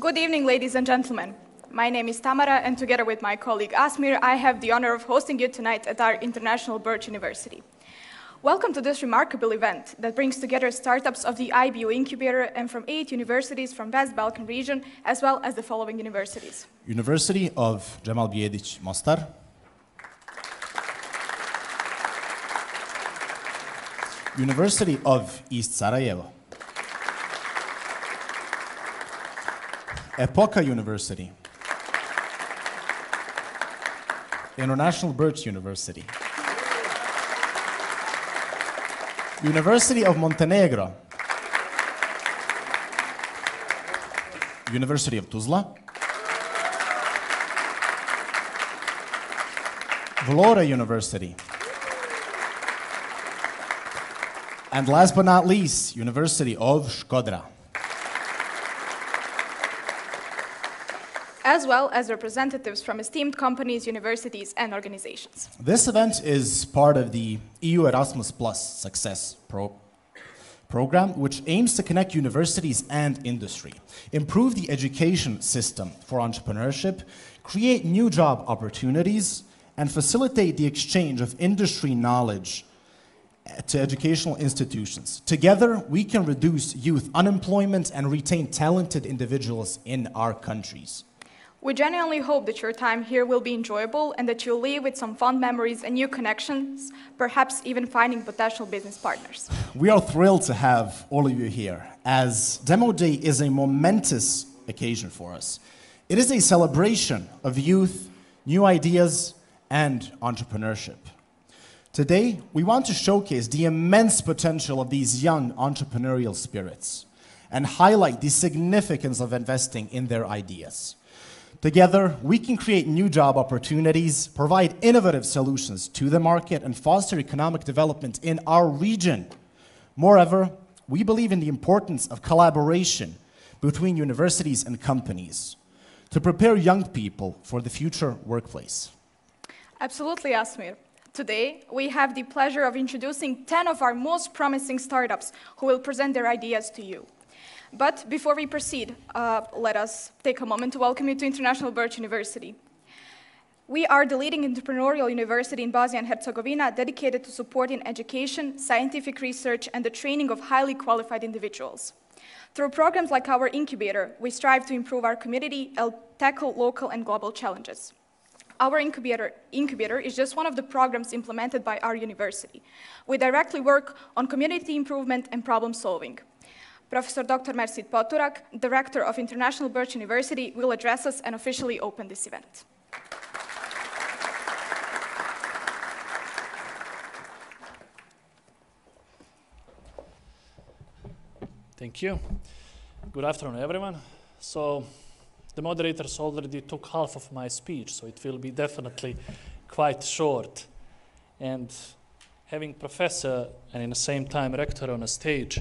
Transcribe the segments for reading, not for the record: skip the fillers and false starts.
Good evening, ladies and gentlemen. My name is Tamara, and together with my colleague Asmir, I have the honor of hosting you tonight at our International Birch University. Welcome to this remarkable event that brings together startups of the IBU Incubator and from 8 universities from West Balkan region, as well as the following universities. University of Cemal Bijedić, Mostar. University of East Sarajevo. Epoka University. International Birch University. University of Montenegro. University of Tuzla. Vlora University. And last but not least, University of Shkodra. As well as representatives from esteemed companies, universities, and organizations. This event is part of the EU Erasmus Plus Success Program, which aims to connect universities and industry, improve the education system for entrepreneurship, create new job opportunities, and facilitate the exchange of industry knowledge to educational institutions. Together, we can reduce youth unemployment and retain talented individuals in our countries. We genuinely hope that your time here will be enjoyable and that you'll leave with some fond memories and new connections, perhaps even finding potential business partners. We are thrilled to have all of you here, as Demo Day is a momentous occasion for us. It is a celebration of youth, new ideas, and entrepreneurship. Today, we want to showcase the immense potential of these young entrepreneurial spirits and highlight the significance of investing in their ideas. Together, we can create new job opportunities, provide innovative solutions to the market, and foster economic development in our region. Moreover, we believe in the importance of collaboration between universities and companies to prepare young people for the future workplace. Absolutely, Asmir. Today, we have the pleasure of introducing 10 of our most promising startups who will present their ideas to you. But before we proceed, let us take a moment to welcome you to International Birch University. We are the leading entrepreneurial university in Bosnia and Herzegovina dedicated to supporting education, scientific research, and the training of highly qualified individuals. Through programs like our incubator, we strive to improve our community and tackle local and global challenges. Our incubator is just one of the programs implemented by our university. We directly work on community improvement and problem solving. Professor Dr. Mersit Poturak, Director of International Birch University, will address us and officially open this event. Thank you. Good afternoon, everyone. So, the moderators already took half of my speech, so it will be definitely quite short. And having professor and in the same time rector on a stage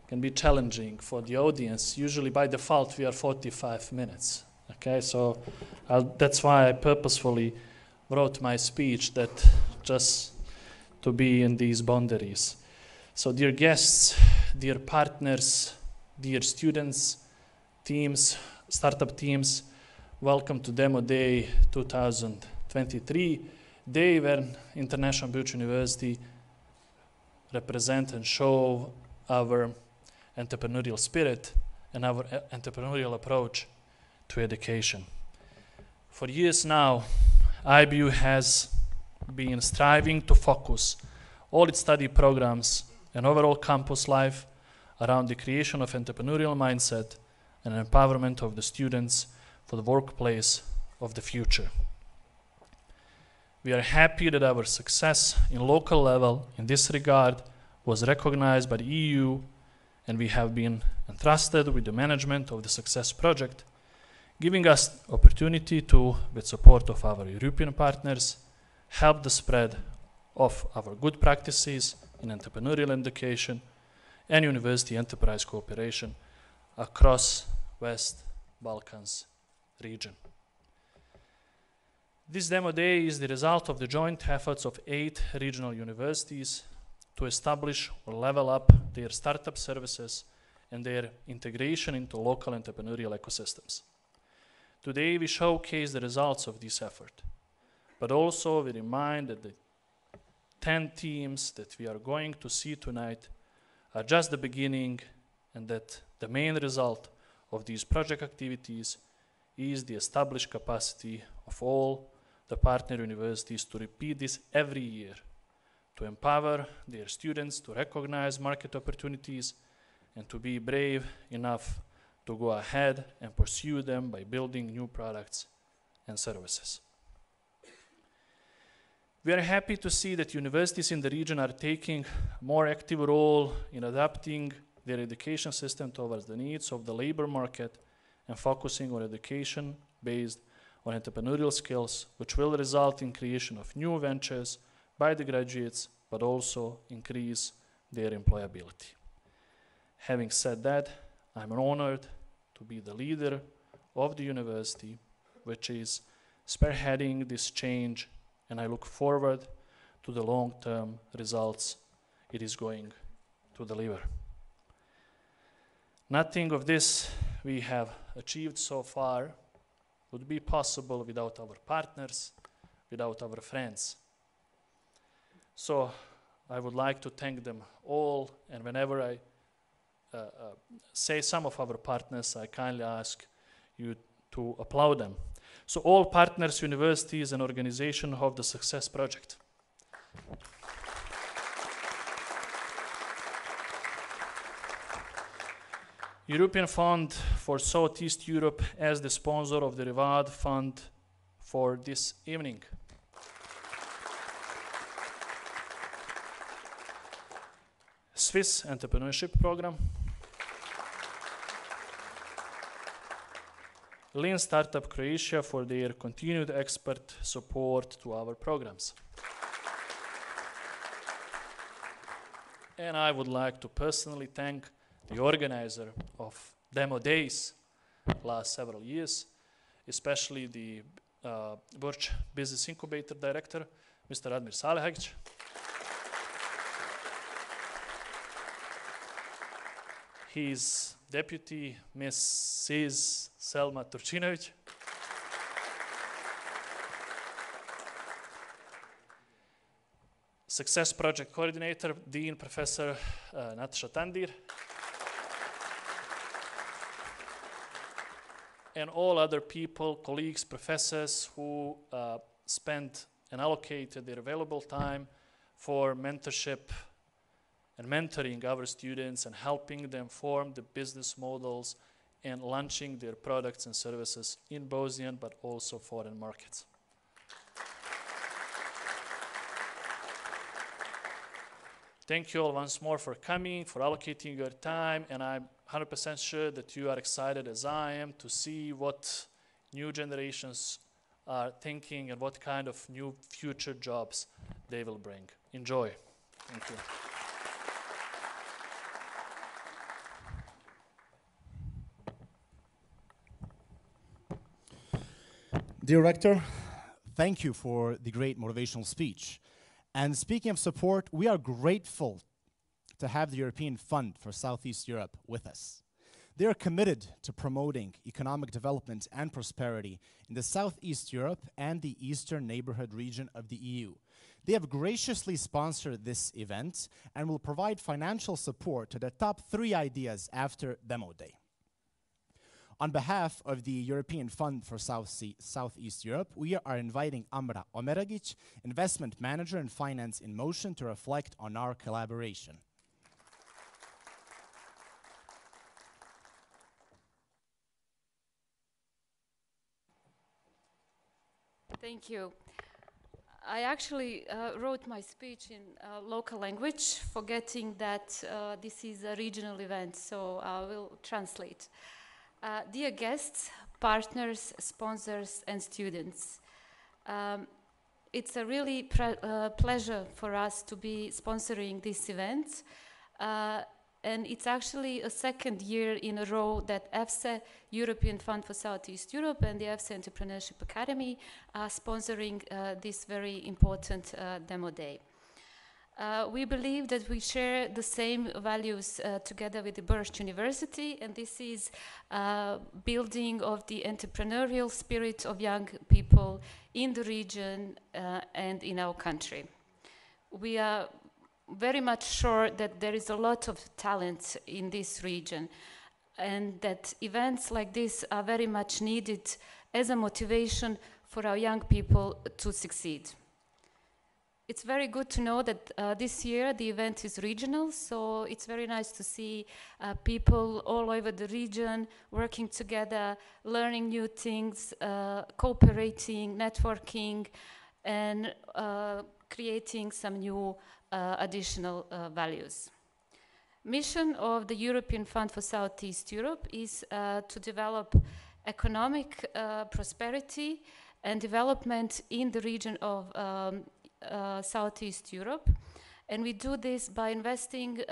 can be challenging for the audience. Usually by default we are 45 minutes. Okay, so that's why I purposefully wrote my speech that just to be in these boundaries. So dear guests, dear partners, dear students, teams, startup teams, welcome to Demo Day 2023, day when International Birch University represent and show our entrepreneurial spirit and our entrepreneurial approach to education. For years now, IBU has been striving to focus all its study programs and overall campus life around the creation of entrepreneurial mindset and empowerment of the students for the workplace of the future. We are happy that our success in local level in this regard was recognized by the EU, and we have been entrusted with the management of the Success Project, giving us opportunity to, with support of our European partners, help the spread of our good practices in entrepreneurial education and university enterprise cooperation across West Balkans region. This Demo Day is the result of the joint efforts of 8 regional universities to establish or level up their startup services and their integration into local entrepreneurial ecosystems. Today, we showcase the results of this effort, but also we remind that the 10 themes that we are going to see tonight are just the beginning, and that the main result of these project activities is the established capacity of all the partner universities to repeat this every year, to empower their students to recognize market opportunities and to be brave enough to go ahead and pursue them by building new products and services. We are happy to see that universities in the region are taking a more active role in adapting their education system towards the needs of the labor market and focusing on education based on entrepreneurial skills, which will result in creation of new ventures by the graduates, but also increase their employability. Having said that, I'm honored to be the leader of the university, which is spearheading this change, and I look forward to the long-term results it is going to deliver. Nothing of this we have achieved so far would be possible without our partners, without our friends. So I would like to thank them all, and whenever I say some of our partners, I kindly ask you to applaud them. So all partners, universities, and organizations of the Success Project. European Fund for Southeast Europe as the sponsor of the Reward Fund for this evening. Swiss Entrepreneurship Program. Lean Startup Croatia for their continued expert support to our programs. And I would like to personally thank the organizer of Demo Days last several years, especially the Burch Business Incubator Director, Mr. Admir Salehagic. His deputy, Mrs. Selma Turčinović. Success Project Coordinator, Dean Professor Natasha Tandir. And all other people, colleagues, professors who spent and allocated their available time for mentorship and mentoring our students and helping them form the business models and launching their products and services in Bosnian but also foreign markets. Thank you all once more for coming, for allocating your time, and I'm 100% sure that you are excited as I am to see what new generations are thinking and what kind of new future jobs they will bring. Enjoy. Thank you. Dear Rector, thank you for the great motivational speech. And speaking of support, we are grateful to have the European Fund for Southeast Europe with us. They are committed to promoting economic development and prosperity in the Southeast Europe and the Eastern Neighborhood region of the EU. They have graciously sponsored this event and will provide financial support to the top 3 ideas after Demo Day. On behalf of the European Fund for Southeast Europe, we are inviting Amra Omeragic, Investment Manager and Finance in Motion, to reflect on our collaboration. Thank you. I actually wrote my speech in local language, forgetting that this is a regional event, so I will translate. Dear guests, partners, sponsors, and students, it's a really pleasure for us to be sponsoring this event. And it's actually a 2nd year in a row that EFSE, European Fund for Southeast Europe, and the EFSE Entrepreneurship Academy are sponsoring this very important Demo Day. We believe that we share the same values together with the Burst University, and this is building of the entrepreneurial spirit of young people in the region and in our country. We are very much sure that there is a lot of talent in this region, and that events like this are very much needed as a motivation for our young people to succeed. It's very good to know that this year the event is regional, so it's very nice to see people all over the region working together, learning new things, cooperating, networking, and creating some new additional values. Mission of the European Fund for Southeast Europe is to develop economic prosperity and development in the region of Southeast Europe, and we do this by investing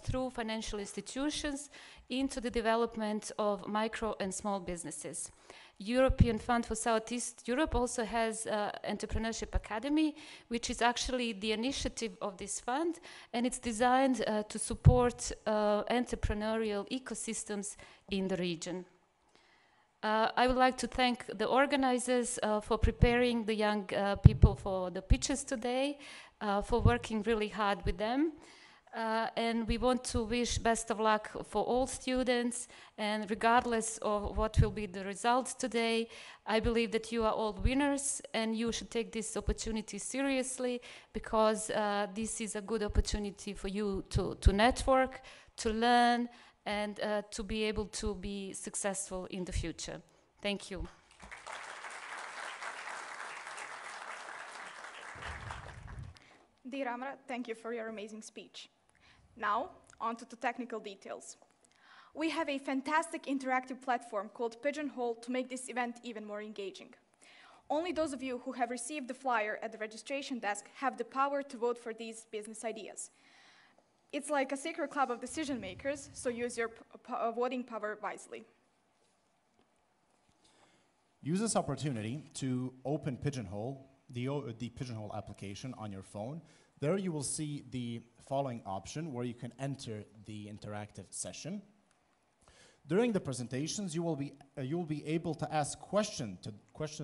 through financial institutions into the development of micro and small businesses. European Fund for Southeast Europe also has Entrepreneurship Academy, which is actually the initiative of this fund, and it's designed to support entrepreneurial ecosystems in the region. I would like to thank the organizers for preparing the young people for the pitches today, for working really hard with them. And we want to wish best of luck for all students, and regardless of what will be the results today, I believe that you are all winners and you should take this opportunity seriously, because this is a good opportunity for you to network, to learn, and to be able to be successful in the future. Thank you. Dear Amra, thank you for your amazing speech. Now, on to the technical details. We have a fantastic interactive platform called Pigeonhole to make this event even more engaging. Only those of you who have received the flyer at the registration desk have the power to vote for these business ideas. It's like a secret club of decision makers, so use your voting power wisely. Use this opportunity to open Pigeonhole, the Pigeonhole application on your phone. There you will see the following option where you can enter the interactive session. During the presentations, you will be able to ask questions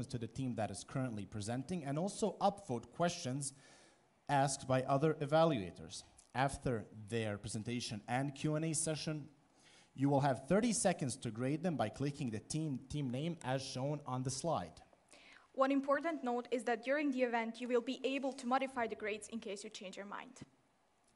to the team that is currently presenting, and also upvote questions asked by other evaluators. After their presentation and Q&A session, you will have 30 seconds to grade them by clicking the team name as shown on the slide. One important note is that during the event, you will be able to modify the grades in case you change your mind.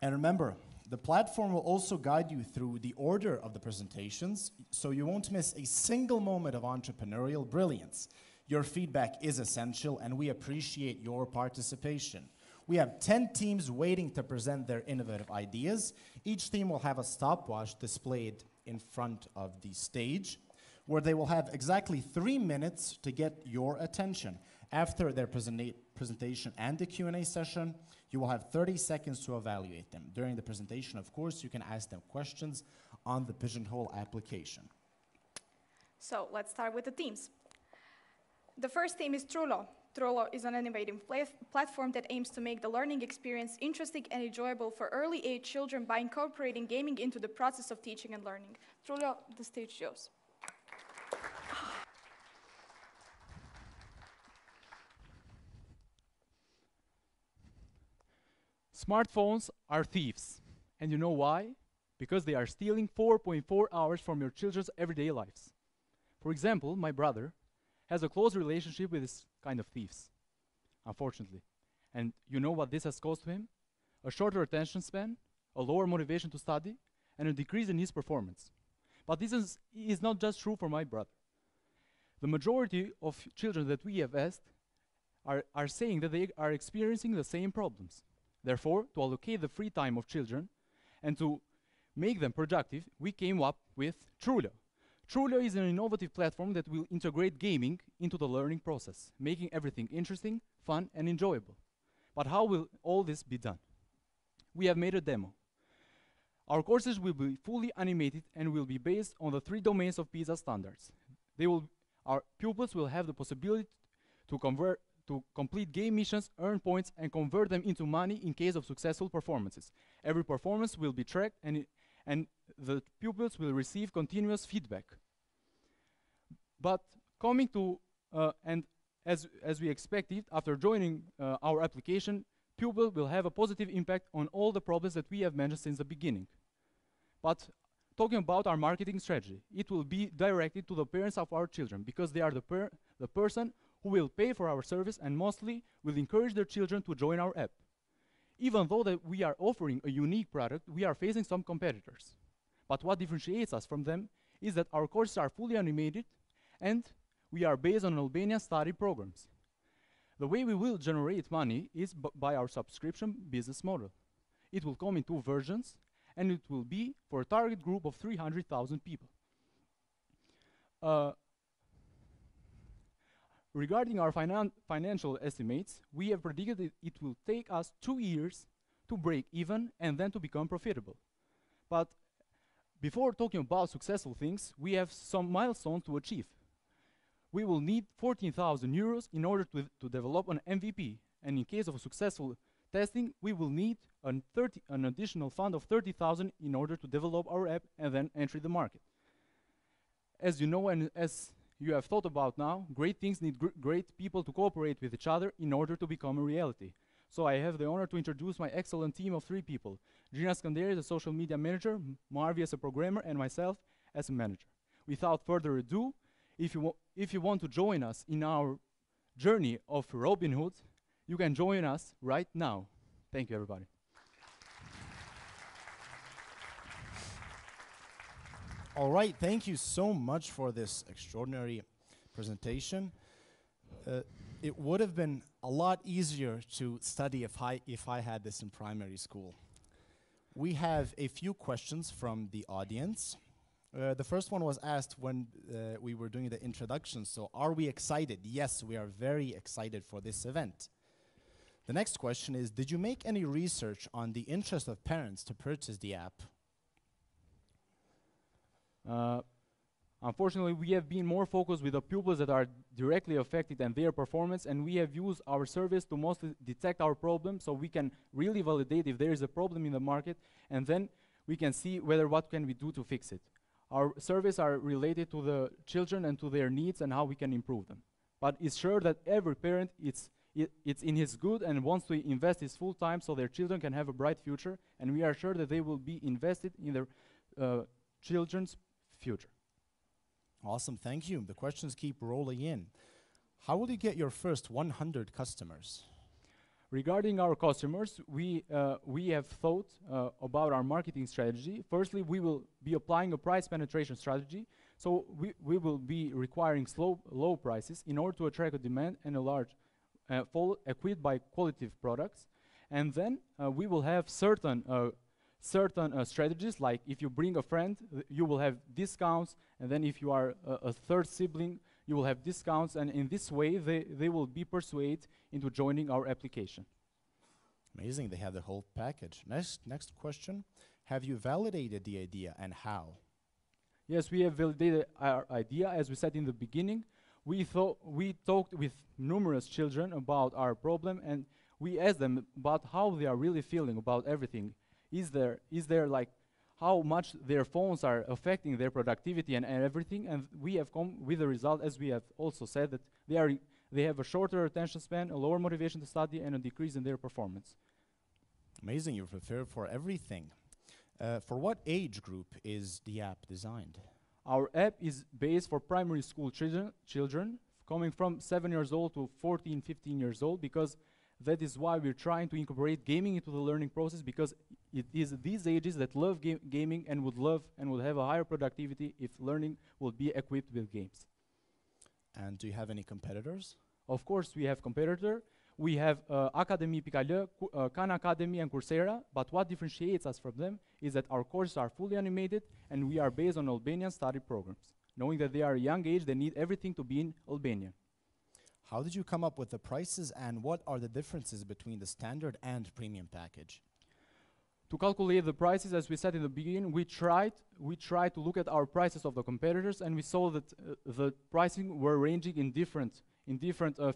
And remember, the platform will also guide you through the order of the presentations, so you won't miss a single moment of entrepreneurial brilliance. Your feedback is essential, and we appreciate your participation. We have 10 teams waiting to present their innovative ideas. Each team will have a stopwatch displayed in front of the stage, where they will have exactly 3 minutes to get your attention. After their presentation and the Q&A session, you will have 30 seconds to evaluate them. During the presentation, of course, you can ask them questions on the Pigeonhole application. So let's start with the teams. The first team is Trullo. Trullo is an innovative platform that aims to make the learning experience interesting and enjoyable for early age children by incorporating gaming into the process of teaching and learning. Trullo, the stage is yours. Smartphones are thieves. And you know why? Because they are stealing 4.4 hours from your children's everyday lives. For example, my brother has a close relationship with this kind of thieves, unfortunately. And you know what this has caused to him? A shorter attention span, a lower motivation to study, and a decrease in his performance. But this is not just true for my brother. The majority of children that we have asked are saying that they are experiencing the same problems. Therefore, to allocate the free time of children and to make them productive, we came up with Trullo. Trullo is an innovative platform that will integrate gaming into the learning process, making everything interesting, fun, and enjoyable. But how will all this be done? We have made a demo. Our courses will be fully animated and will be based on the 3 domains of PISA standards. Our pupils will have the possibility to to complete game missions, earn points, and convert them into money in case of successful performances. Every performance will be tracked, and the pupils will receive continuous feedback. But coming to, and as we expected, after joining our application, pupil will have a positive impact on all the problems that we have mentioned since the beginning. But talking about our marketing strategy, it will be directed to the parents of our children, because they are the person who will pay for our service and mostly will encourage their children to join our app. Even though that we are offering a unique product, we are facing some competitors. But what differentiates us from them is that our courses are fully animated and we are based on Albanian study programs. The way we will generate money is by our subscription business model. It will come in 2 versions, and it will be for a target group of 300,000 people. Regarding our financial estimates, we have predicted that it will take us 2 years to break even and then to become profitable. But before talking about successful things, we have some milestones to achieve. We will need 14,000 euros in order to develop an MVP, and in case of a successful testing, we will need an additional fund of 30,000 in order to develop our app and then enter the market. As you know, and as you have thought about now, great things need great people to cooperate with each other in order to become a reality. So I have the honor to introduce my excellent team of 3 people. Gina Skanderi as a social media manager, Marvi as a programmer, and myself as a manager. Without further ado, if you want to join us in our journey of Robinhood, you can join us right now. Thank you, everybody. All right, thank you so much for this extraordinary presentation. It would have been a lot easier to study if I had this in primary school. We have a few questions from the audience. The first one was asked when we were doing the introduction, so are we excited? Yes, we are very excited for this event. The next question is, did you make any research on the interest of parents to purchase the app? Unfortunately, we have been more focused with the pupils that are directly affected and their performance, and we have used our service to mostly detect our problem, so we can really validate if there is a problem in the market, and then we can see what can we do to fix it. Our surveys are related to the children and to their needs and how we can improve them. But it's sure that every parent, it's in his good and wants to invest his full time so their children can have a bright future, and we are sure that they will be invested in their children's future. Awesome, thank you. The questions keep rolling in. How will you get your first 100 customers? Regarding our customers, we have thought about our marketing strategy. Firstly, we will be applying a price penetration strategy. So we will be requiring low prices in order to attract a demand and a large, full equipped by qualitative products. And then we will have certain strategies, like if you bring a friend, you will have discounts, and then if you are a third sibling, you will have discounts, and in this way, they will be persuaded into joining our application. Amazing, they have the whole package. Next question, have you validated the idea and how? Yes, we have validated our idea. As we said in the beginning, we talked with numerous children about our problem, and we asked them about how they are really feeling about everything. Is there like how much their phones are affecting their productivity and everything, and we have come with the result, as we have also said, that they have a shorter attention span, a lower motivation to study, and a decrease in their performance. Amazing, you're prepared for everything. For what age group is the app designed? Our app is based for primary school children coming from 7 years old to 14, 15 years old, because that is why we're trying to incorporate gaming into the learning process, because it is these ages that love gaming and would have a higher productivity if learning will be equipped with games. And do you have any competitors? Of course, we have competitor. We have Akademi.al, Khan Academy, and Coursera, but what differentiates us from them is that our courses are fully animated and we are based on Albanian study programs. Knowing that they are a young age, they need everything to be in Albanian. How did you come up with the prices, and what are the differences between the standard and premium package? To calculate the prices, as we said in the beginning, we tried to look at our prices of the competitors, and we saw that the pricing were ranging in different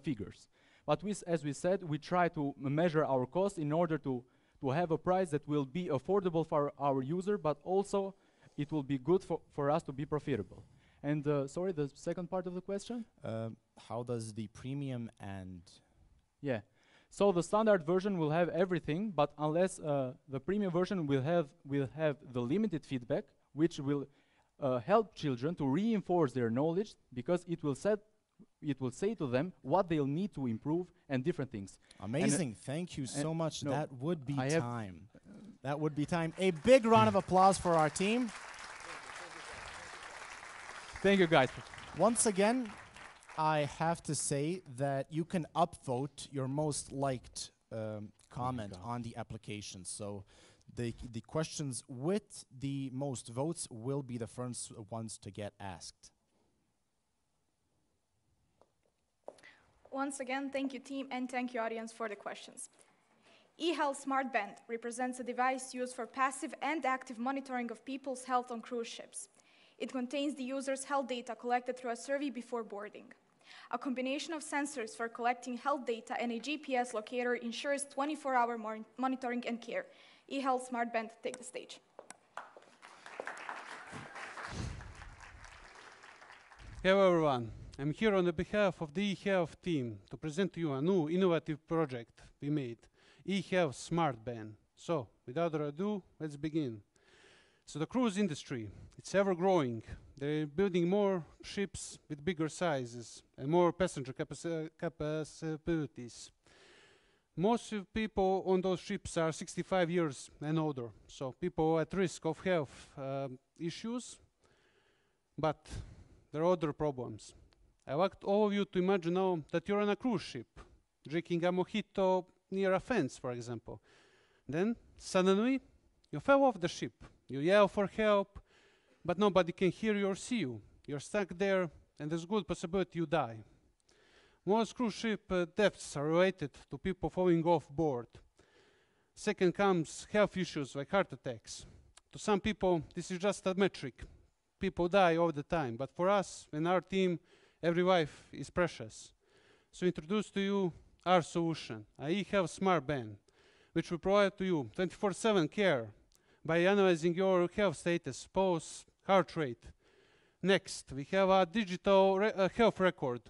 figures. But as we said, we try to measure our costs in order to have a price that will be affordable for our user, but also it will be good for us to be profitable. And sorry, the second part of the question? How does the premium and... Yeah. So the standard version will have everything, but unless the premium version will have the limited feedback, which will help children to reinforce their knowledge, because it will say to them what they'll need to improve and different things. Amazing. Thank you so much. no, That would be I have- time. That would be time. A big round of applause for our team. Thank you, guys. Once again, I have to say that you can upvote your most liked comment God. on the application. So the questions with the most votes will be the first ones to get asked. Once again, thank you, team, and thank you, audience, for the questions. eHealth SmartBand represents a device used for passive and active monitoring of people's health on cruise ships. It contains the user's health data collected through a survey before boarding. A combination of sensors for collecting health data and a GPS locator ensures 24-hour monitoring and care. eHealth SmartBand, take the stage. Hello everyone, I'm here on the behalf of the eHealth team to present to you a new innovative project we made, eHealth SmartBand. So, without further ado, let's begin. So the cruise industry, it's ever growing. They're building more ships with bigger sizes and more passenger capacities. Most of people on those ships are 65 years and older, so people at risk of health issues, but there are other problems. I want all of you to imagine now that you're on a cruise ship, drinking a mojito near a fence, for example. Then, suddenly, you fell off the ship. You yell for help, but nobody can hear you or see you. You're stuck there, and there's a good possibility you die. Most cruise ship deaths are related to people falling off board. Second comes health issues like heart attacks. To some people, this is just a metric. People die all the time, but for us and our team, every life is precious. So introduce to you our solution, a eHealth SmartBand, which will provide to you 24/7 care by analyzing your health status, pulse, heart rate. Next, we have a digital health record.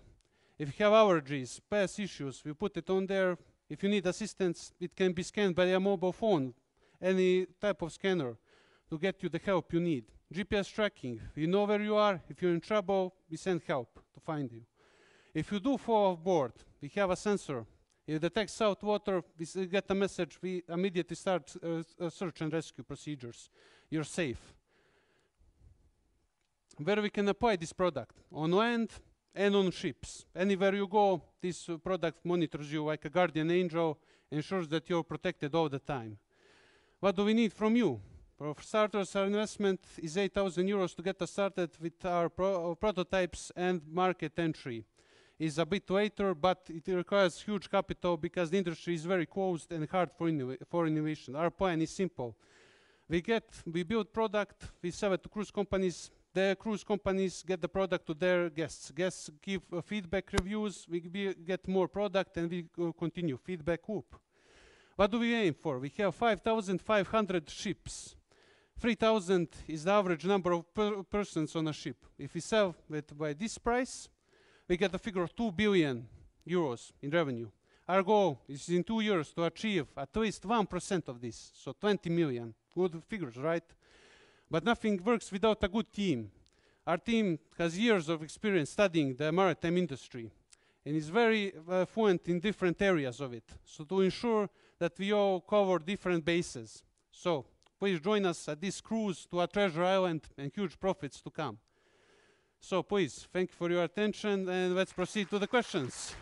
If you have allergies, past issues, we put it on there. If you need assistance, it can be scanned by a mobile phone, any type of scanner, to get you the help you need. GPS tracking, we know where you are. If you're in trouble, we send help to find you. If you do fall off board, we have a sensor. If it detects salt water, we get a message. We immediately start search and rescue procedures. You're safe. Where we can apply this product? On land and on ships. Anywhere you go, this product monitors you like a guardian angel, ensures that you're protected all the time. What do we need from you? For starters, our investment is 8,000 euros to get us started with our prototypes and market entry. It's a bit later, but it requires huge capital because the industry is very closed and hard for innovation. Our plan is simple. We build product, we sell it to cruise companies. The cruise companies get the product to their guests. Guests give feedback reviews, we get more product, and we continue feedback loop. What do we aim for? We have 5,500 ships. 3,000 is the average number of persons on a ship. If we sell it by this price, we get a figure of 2 billion euros in revenue. Our goal is in 2 years to achieve at least 1% of this, so 20 million. Good figures, right? But nothing works without a good team. Our team has years of experience studying the maritime industry and is very fluent in different areas of it. So to ensure that we all cover different bases. So please join us at this cruise to a treasure island and huge profits to come. So please, thank you for your attention, and let's proceed to the questions.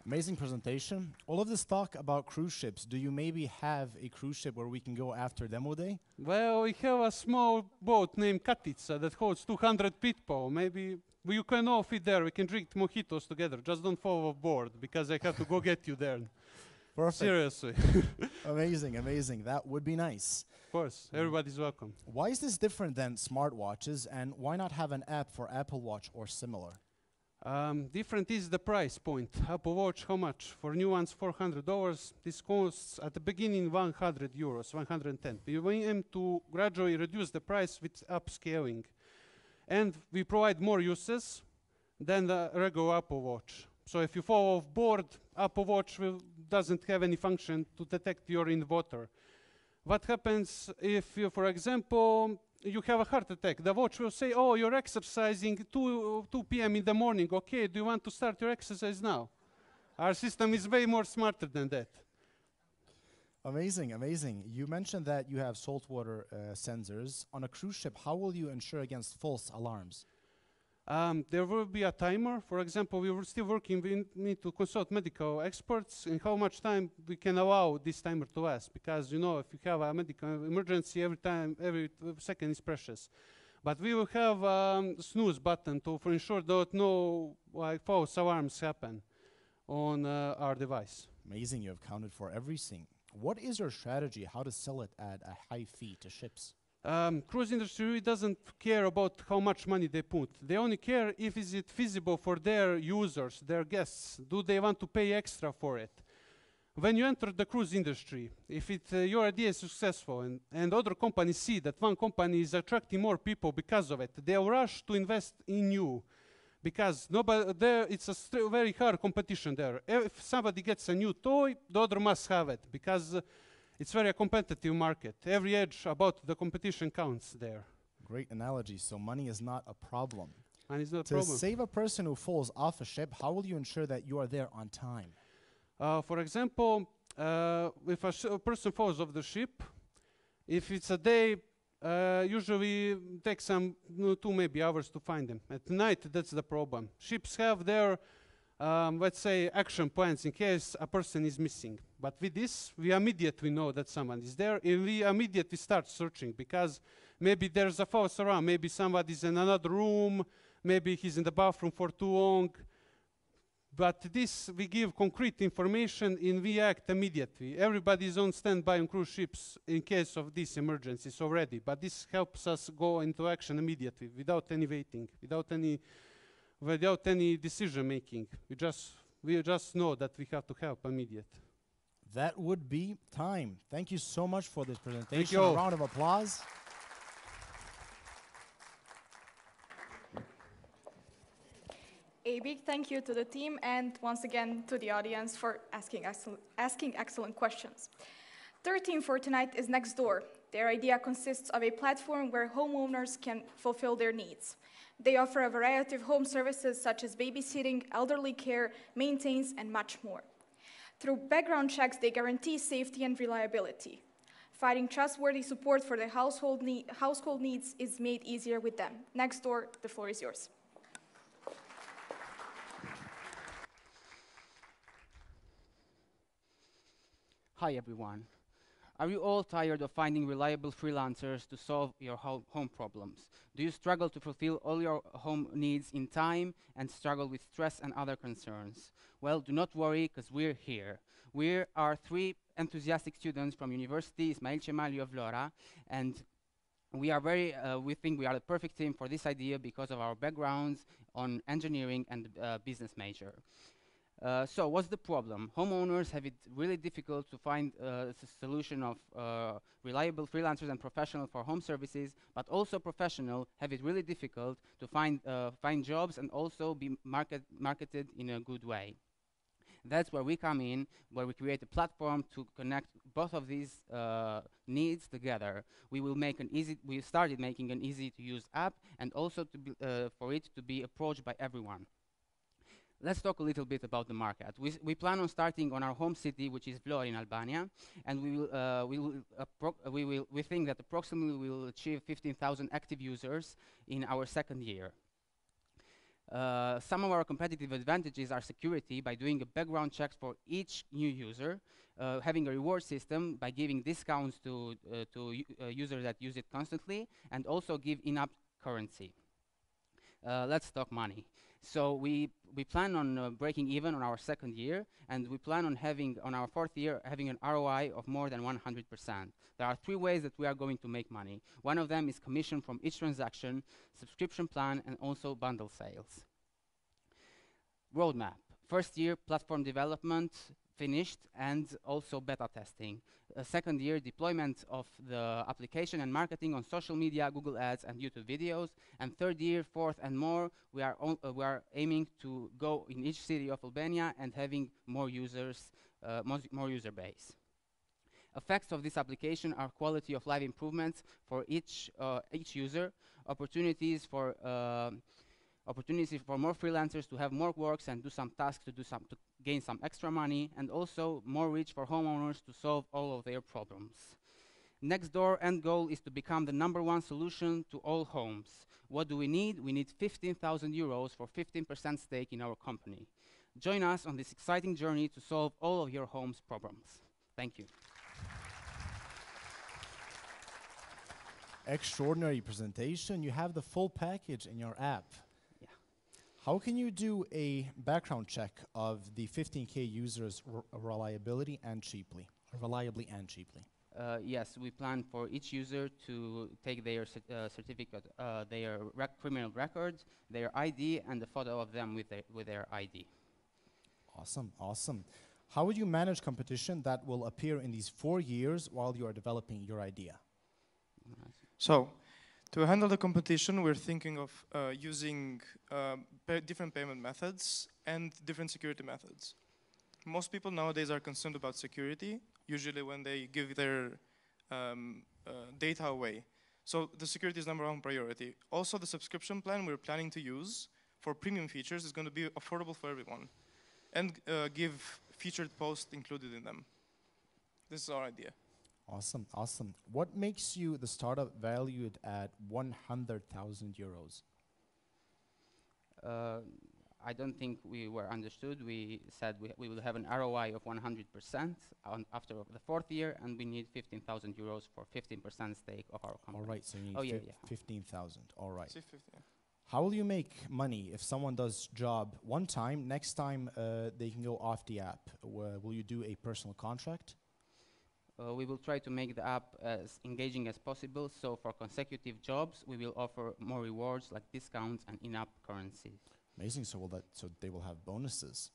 Amazing presentation. All of this talk about cruise ships, do you maybe have a cruise ship where we can go after demo day? Well, we have a small boat named Katica that holds 200 people. Maybe you can all fit there. We can drink mojitos together. Just don't fall off board because I have to go get you there. Perfect. Seriously. Amazing, amazing. That would be nice. Of course, everybody's welcome. Why is this different than smartwatches, and why not have an app for Apple Watch or similar? Different is the price point. Apple Watch, how much? For new ones, $400. This costs at the beginning 100 euros, 110. We aim to gradually reduce the price with upscaling. And we provide more uses than the regular Apple Watch. So if you fall off board, Apple Watch doesn't have any function to detect you're in the water. What happens if you, for example, you have a heart attack? The watch will say, oh, you're exercising 2 p.m. in the morning. Okay, do you want to start your exercise now? Our system is way more smarter than that. Amazing, amazing. You mentioned that you have saltwater sensors. On a cruise ship, how will you ensure against false alarms? There will be a timer. For example, we were still working, we need to consult medical experts in how much time we can allow this timer to last. Because, you know, if you have a medical emergency, every second is precious. But we will have a snooze button to ensure that no false alarms happen on our device. Amazing, you have counted for everything. What is your strategy how to sell it at a high fee to ships? Cruise industry really doesn't care about how much money they put. They only care if is it feasible for their users, their guests. Do they want to pay extra for it? When you enter the cruise industry, if your idea is successful and other companies see that one company is attracting more people because of it, they'll rush to invest in you. Because it's a very hard competition there. If somebody gets a new toy, the other must have it. Because it's very a competitive market. Every edge about the competition counts there. Great analogy. So money is not a problem. And it's not a To problem. save a person who falls off a ship, how will you ensure that you are there on time? For example, if a person falls off the ship, if it's a day, usually takes some 2 maybe hours to find them. At night, that's the problem. Ships have their, let's say, action plans in case a person is missing. But with this, we immediately know that someone is there, and we immediately start searching because maybe there's a false alarm, maybe somebody's in another room, maybe he's in the bathroom for too long. But this, we give concrete information and we act immediately. Everybody is on standby on cruise ships in case of these emergencies already. But this helps us go into action immediately without any waiting, without any decision making. We just know that we have to help immediate. That would be time. Thank you so much for this presentation. Thank you. A round of applause. A big thank you to the team and once again to the audience for asking excellent questions. Third team for tonight is Nextdoor. Their idea consists of a platform where homeowners can fulfill their needs. They offer a variety of home services such as babysitting, elderly care, maintenance, and much more. Through background checks, they guarantee safety and reliability. Finding trustworthy support for their household needs is made easier with them. Nextdoor, the floor is yours. Hi everyone. Are you all tired of finding reliable freelancers to solve your home problems? Do you struggle to fulfill all your home needs in time and struggle with stress and other concerns? Well, do not worry, because we're here. We are 3 enthusiastic students from University Ismail Cemali of Vlora, and we think we are the perfect team for this idea because of our backgrounds on engineering and business major. So what's the problem? Homeowners have it really difficult to find a solution of reliable freelancers and professionals for home services, but also professionals have it really difficult to find jobs and also be marketed in a good way. That's where we come in, where we create a platform to connect both of these needs together. We started making an easy-to-use app, and also for it to be approached by everyone. Let's talk a little bit about the market. We plan on starting on our home city, which is Vlora in Albania, and we think that approximately we will achieve 15,000 active users in our second year. Some of our competitive advantages are security by doing a background check for each new user, having a reward system by giving discounts to users that use it constantly, and also give in-app currency. Let's talk money. So we plan on breaking even on our second year, and we plan on having, on our fourth year, having an ROI of more than 100%. There are 3 ways that we are going to make money. One of them is commission from each transaction, subscription plan, and also bundle sales. Roadmap. First year, platform development finished and also beta testing. Second year, deployment of the application and marketing on social media, Google Ads and YouTube videos. And third year, fourth and more, we are aiming to go in each city of Albania and having more users, more user base. Effects of this application are quality of life improvements for each user, opportunities for more freelancers to have more works and do some tasks to gain some extra money, and also more reach for homeowners to solve all of their problems. Nextdoor end goal is to become the #1 solution to all homes. What do we need? We need 15,000 euros for 15% stake in our company. Join us on this exciting journey to solve all of your home's problems. Thank you. Extraordinary presentation. You have the full package in your app. Yeah. How can you do a background check of the 15K users reliably and cheaply? Yes, we plan for each user to take their certificate, their criminal record, their ID, and a photo of them with their ID. Awesome, awesome. How would you manage competition that will appear in these 4 years while you are developing your idea? So, to handle the competition, we're thinking of using different payment methods and different security methods. Most people nowadays are concerned about security, usually when they give their data away. So the security is #1 priority. Also, the subscription plan we're planning to use for premium features is going to be affordable for everyone and give featured posts included in them. This is our idea. Awesome, awesome. What makes you the startup valued at 100,000 euros? I don't think we were understood. We said we will have an ROI of 100% after the 4th year, and we need 15,000 euros for 15% stake of our company. All right, so you need 15,000. All right. Say 50, yeah. How will you make money if someone does job one time, next time they can go off the app? Will you do a personal contract? We will try to make the app as engaging as possible, so for consecutive jobs, we will offer more rewards like discounts and in-app currency. Amazing, so they will have bonuses.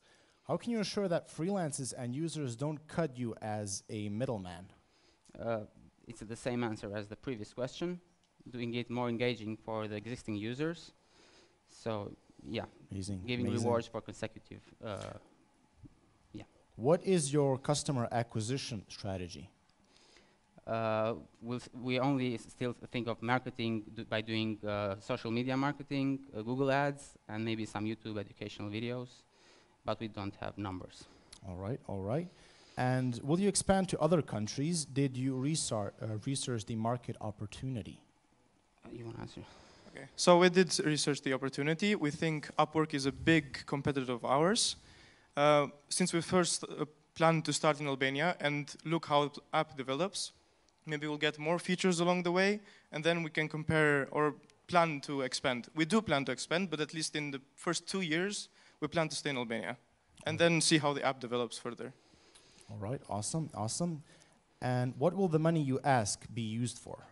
How can you ensure that freelancers and users don't cut you as a middleman? It's the same answer as the previous question, doing it more engaging for the existing users. So, yeah, giving rewards for consecutive. What is your customer acquisition strategy? We only still think of marketing by doing social media marketing, Google Ads, and maybe some YouTube educational videos, but we don't have numbers. All right, all right. And will you expand to other countries? Did you research the market opportunity? You want to answer? Okay. So we did research the opportunity. We think Upwork is a big competitor of ours. Since we first planned to start in Albania and look how the app develops, maybe we'll get more features along the way, and then we can compare or plan to expand. We do plan to expand, but at least in the first 2 years, we plan to stay in Albania, and then see how the app develops further. All right, awesome, awesome. And what will the money you ask be used for?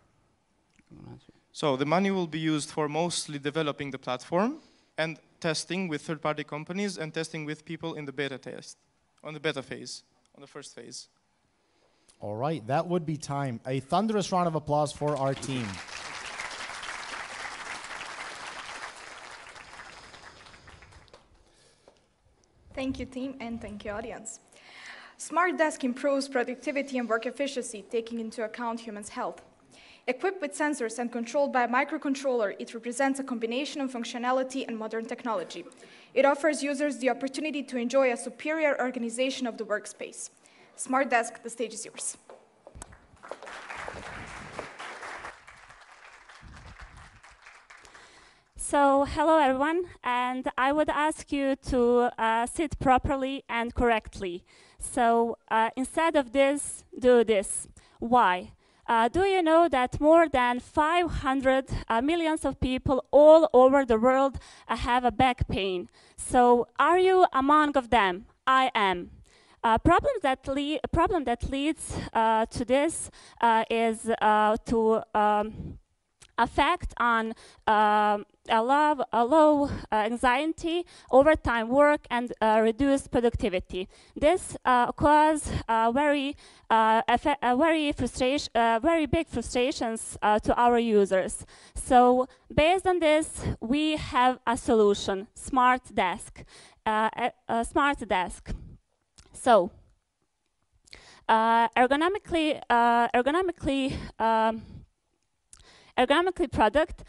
So the money will be used for mostly developing the platform and testing with third-party companies and testing with people in the beta test, on the beta phase, on the first phase. All right, that would be time. A thunderous round of applause for our team. Thank you, team, and thank you, audience. Smart Desk improves productivity and work efficiency, taking into account humans' health. Equipped with sensors and controlled by a microcontroller, it represents a combination of functionality and modern technology. It offers users the opportunity to enjoy a superior organization of the workspace. Smart Desk, the stage is yours. So, hello everyone, and I would ask you to sit properly and correctly. So, instead of this, do this. Why? Do you know that more than 500 millions of people all over the world have a back pain? So, are you among of them? I am. Problem that leads to this is to effect on a low anxiety, overtime work, and reduced productivity. This cause very big frustrations to our users. So based on this, we have a solution: Smart Desk. Smart Desk. So ergonomically product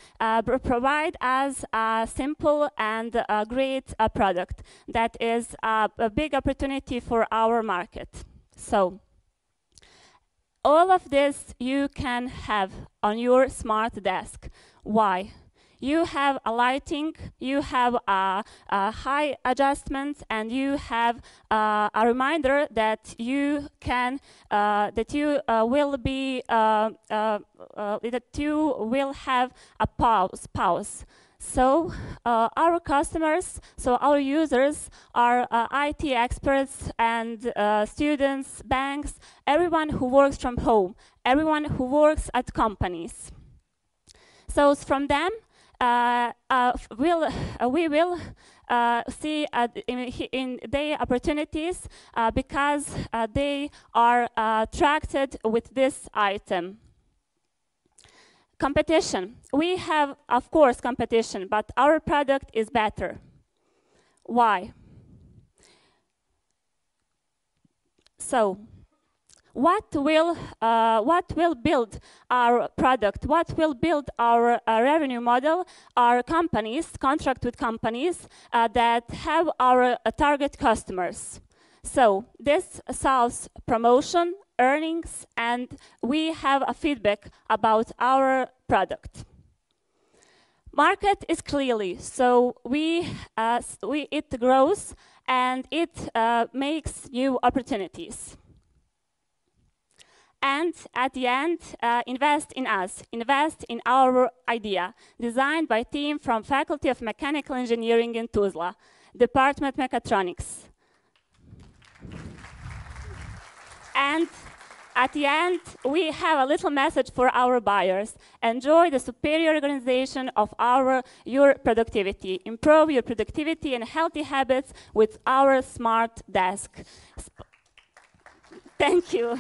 provide us a simple and great product that is a big opportunity for our market. So all of this you can have on your smart desk. Why? You have a lighting, you have a high adjustment, and you have a reminder that you can that you will be that you will have a pause. So our customers, so our users are IT experts and students, banks, everyone who works from home, everyone who works at companies. So from them, we will see in their opportunities because they are attracted with this item. Competition. We have, of course, competition, but our product is better. Why? So, what will build our product? What will build our revenue model? Are companies, contract with companies that have our target customers. So this solves promotion, earnings, and we have a feedback about our product. Market is clearly, so it grows and it makes new opportunities. And at the end, invest in us, invest in our idea, designed by a team from Faculty of Mechanical Engineering in Tuzla, Department Mechatronics. And at the end, we have a little message for our buyers. Enjoy the superior organization of your productivity. Improve your productivity and healthy habits with our smart desk. Thank you.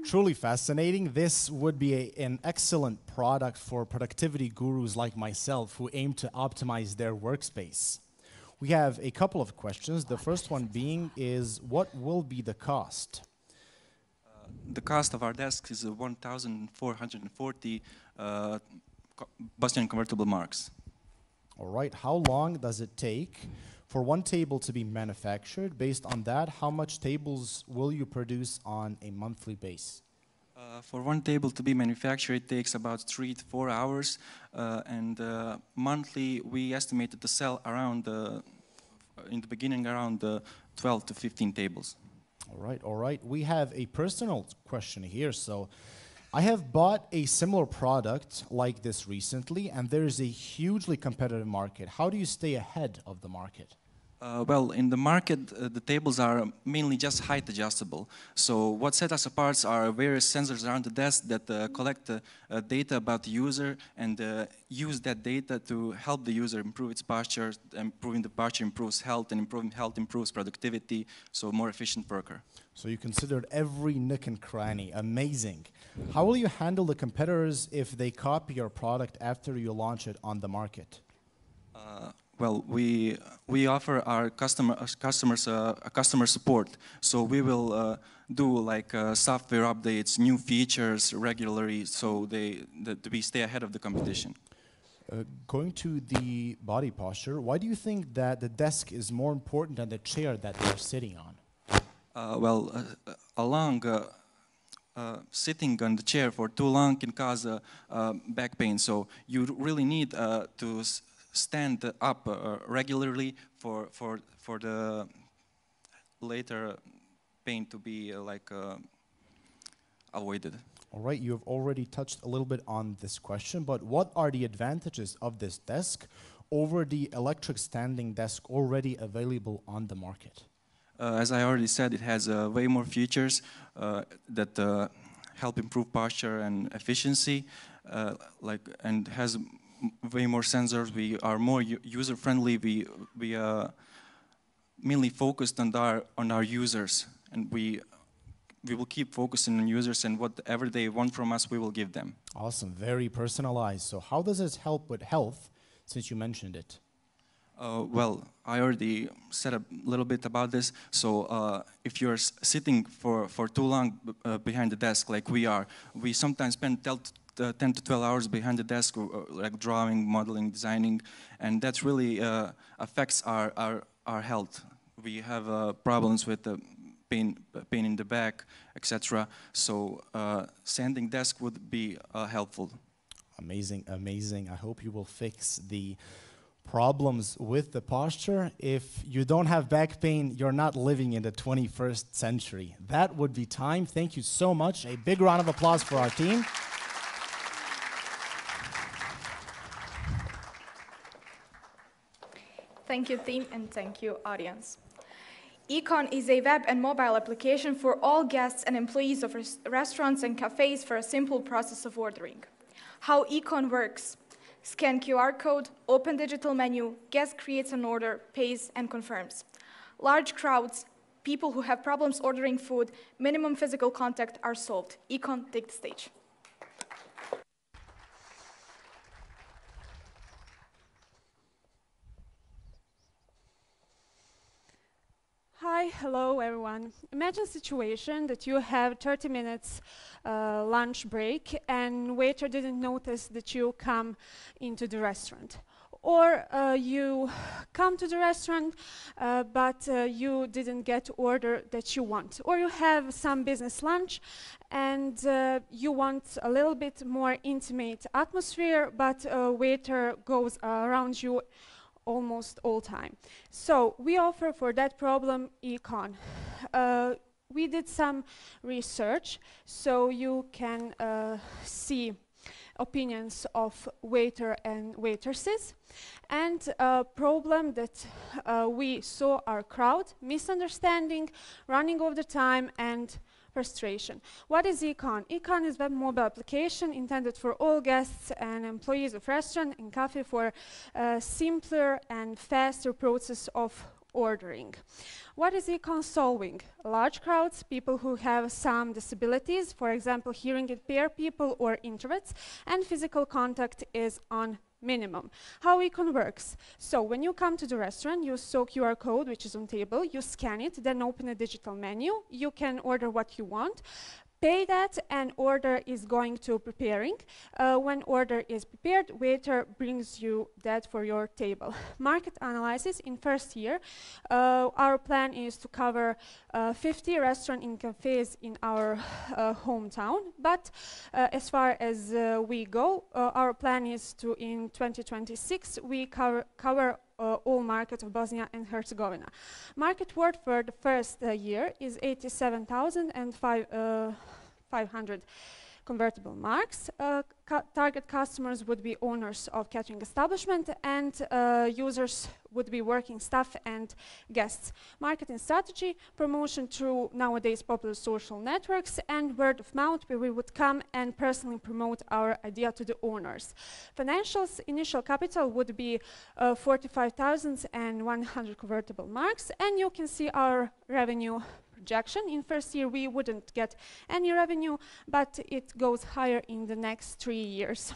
Truly fascinating. This would be an excellent product for productivity gurus like myself who aim to optimize their workspace. We have a couple of questions. The first one being is, what will be the cost? The cost of our desk is 1,440 Bosnian convertible marks. All right. How long does it take for one table to be manufactured? Based on that, how much tables will you produce on a monthly basis? For one table to be manufactured, it takes about 3 to 4 hours, and monthly we estimated to sell around, in the beginning, around 12 to 15 tables. All right, all right. We have a personal question here. So I have bought a similar product like this recently, and there is a hugely competitive market. How do you stay ahead of the market? Well, in the market, the tables are mainly just height adjustable. So what sets us apart are various sensors around the desk that collect data about the user and use that data to help the user improve its posture. Improving the posture improves health, and improving health improves productivity, so more efficient worker. So you considered every nook and cranny. Amazing. How will you handle the competitors if they copy your product after you launch it on the market? Well, we offer our customers customer support. So we will do like software updates, new features regularly, so that we stay ahead of the competition. Going to the body posture, why do you think that the desk is more important than the chair that you're sitting on? Sitting on the chair for too long can cause back pain. So you really need to stand up regularly for the later pain to be avoided. All right, you have already touched a little bit on this question, but what are the advantages of this desk over the electric standing desk already available on the market? As I already said, it has way more features that help improve posture and efficiency, and has way more sensors. We are more user friendly. We mainly focused on our users, and we will keep focusing on users, and whatever they want from us, we will give them. Awesome, very personalized. So how does this help with health, since you mentioned it? Well, I already said a little bit about this. So if you're sitting for too long behind the desk, like we are, we sometimes spend 10 to 12 hours behind the desk, like drawing, modeling, designing, and that really affects our health. We have problems with the pain in the back, etc. So standing desk would be helpful. Amazing, amazing. I hope you will fix the problems with the posture. If you don't have back pain, you're not living in the 21st century. That would be time. Thank you so much. A big round of applause for our team. Thank you, team, and thank you, audience. Econ is a web and mobile application for all guests and employees of restaurants and cafes for a simple process of ordering. How Econ works: scan QR code, open digital menu, guest creates an order, pays, and confirms. Large crowds, people who have problems ordering food, minimum physical contact are solved. Econ, take the stage. Hi, hello everyone. Imagine a situation that you have 30 minutes lunch break and waiter didn't notice that you come into the restaurant. Or you come to the restaurant but you didn't get order that you want. Or you have some business lunch and you want a little bit more intimate atmosphere, but a waiter goes around you almost all time. So we offer for that problem Econ. We did some research, so you can see opinions of waiter and waitresses. And a problem that we saw our crowd, misunderstanding, running over the time, and frustration. What is Econ? Econ is web mobile application intended for all guests and employees of restaurant and cafe for a simpler and faster process of ordering. What is Econ solving? Large crowds, people who have some disabilities, for example, hearing impaired people or introverts, and physical contact is on minimum. How Econ works? So when you come to the restaurant, you saw QR code, which is on table, you scan it, then open a digital menu, you can order what you want, pay that, and order is going to preparing. When order is prepared, waiter brings you that for your table. Market analysis in first year. Our plan is to cover 50 restaurants and cafes in our hometown, but as far as we go, our plan is to, in 2026, we cover all markets of Bosnia and Herzegovina. Market worth for the first year is 87,500 convertible marks. Target customers would be owners of catering establishment, and users would be working staff and guests. Marketing strategy, promotion through nowadays popular social networks, and word of mouth, where we would come and personally promote our idea to the owners. Financials, initial capital would be 45,100 convertible marks, and you can see our revenue projection. In first year we wouldn't get any revenue, but it goes higher in the next 3 years.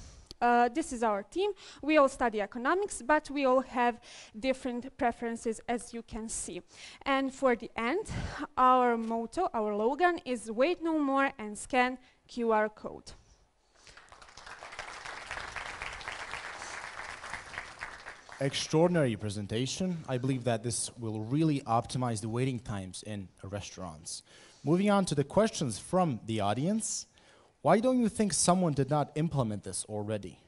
This is our team. We all study economics, but we all have different preferences, as you can see. And for the end, our motto, our slogan is wait no more and scan QR code. Extraordinary presentation. I believe that this will really optimize the waiting times in restaurants. Moving on to the questions from the audience. Why don't you think someone did not implement this already?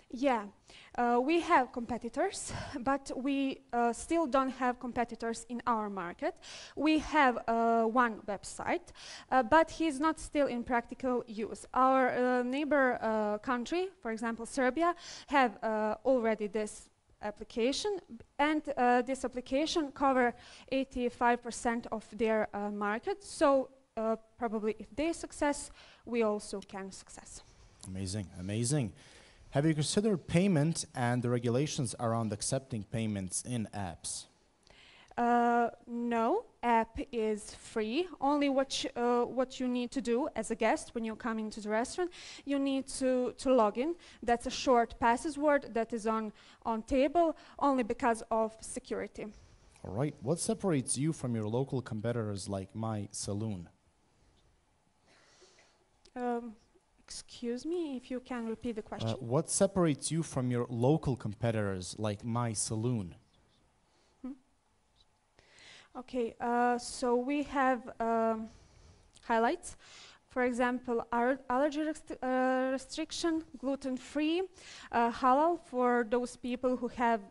Yeah, we have competitors, but we still don't have competitors in our market. We have one website, but he's not still in practical use. Our neighbor country, for example, Serbia, have already this application, and this application cover 85% of their market. So probably if they success, we also can success. Amazing, amazing. Have you considered payment and the regulations around accepting payments in apps? No, app is free. Only what you need to do as a guest when you come into the restaurant, you need to log in. That's a short password that is on table only because of security. All right. What separates you from your local competitors like My Saloon? Excuse me, if you can repeat the question. What separates you from your local competitors like My Saloon? Okay, so we have highlights. For example, allergy restriction, gluten-free, halal for those people who have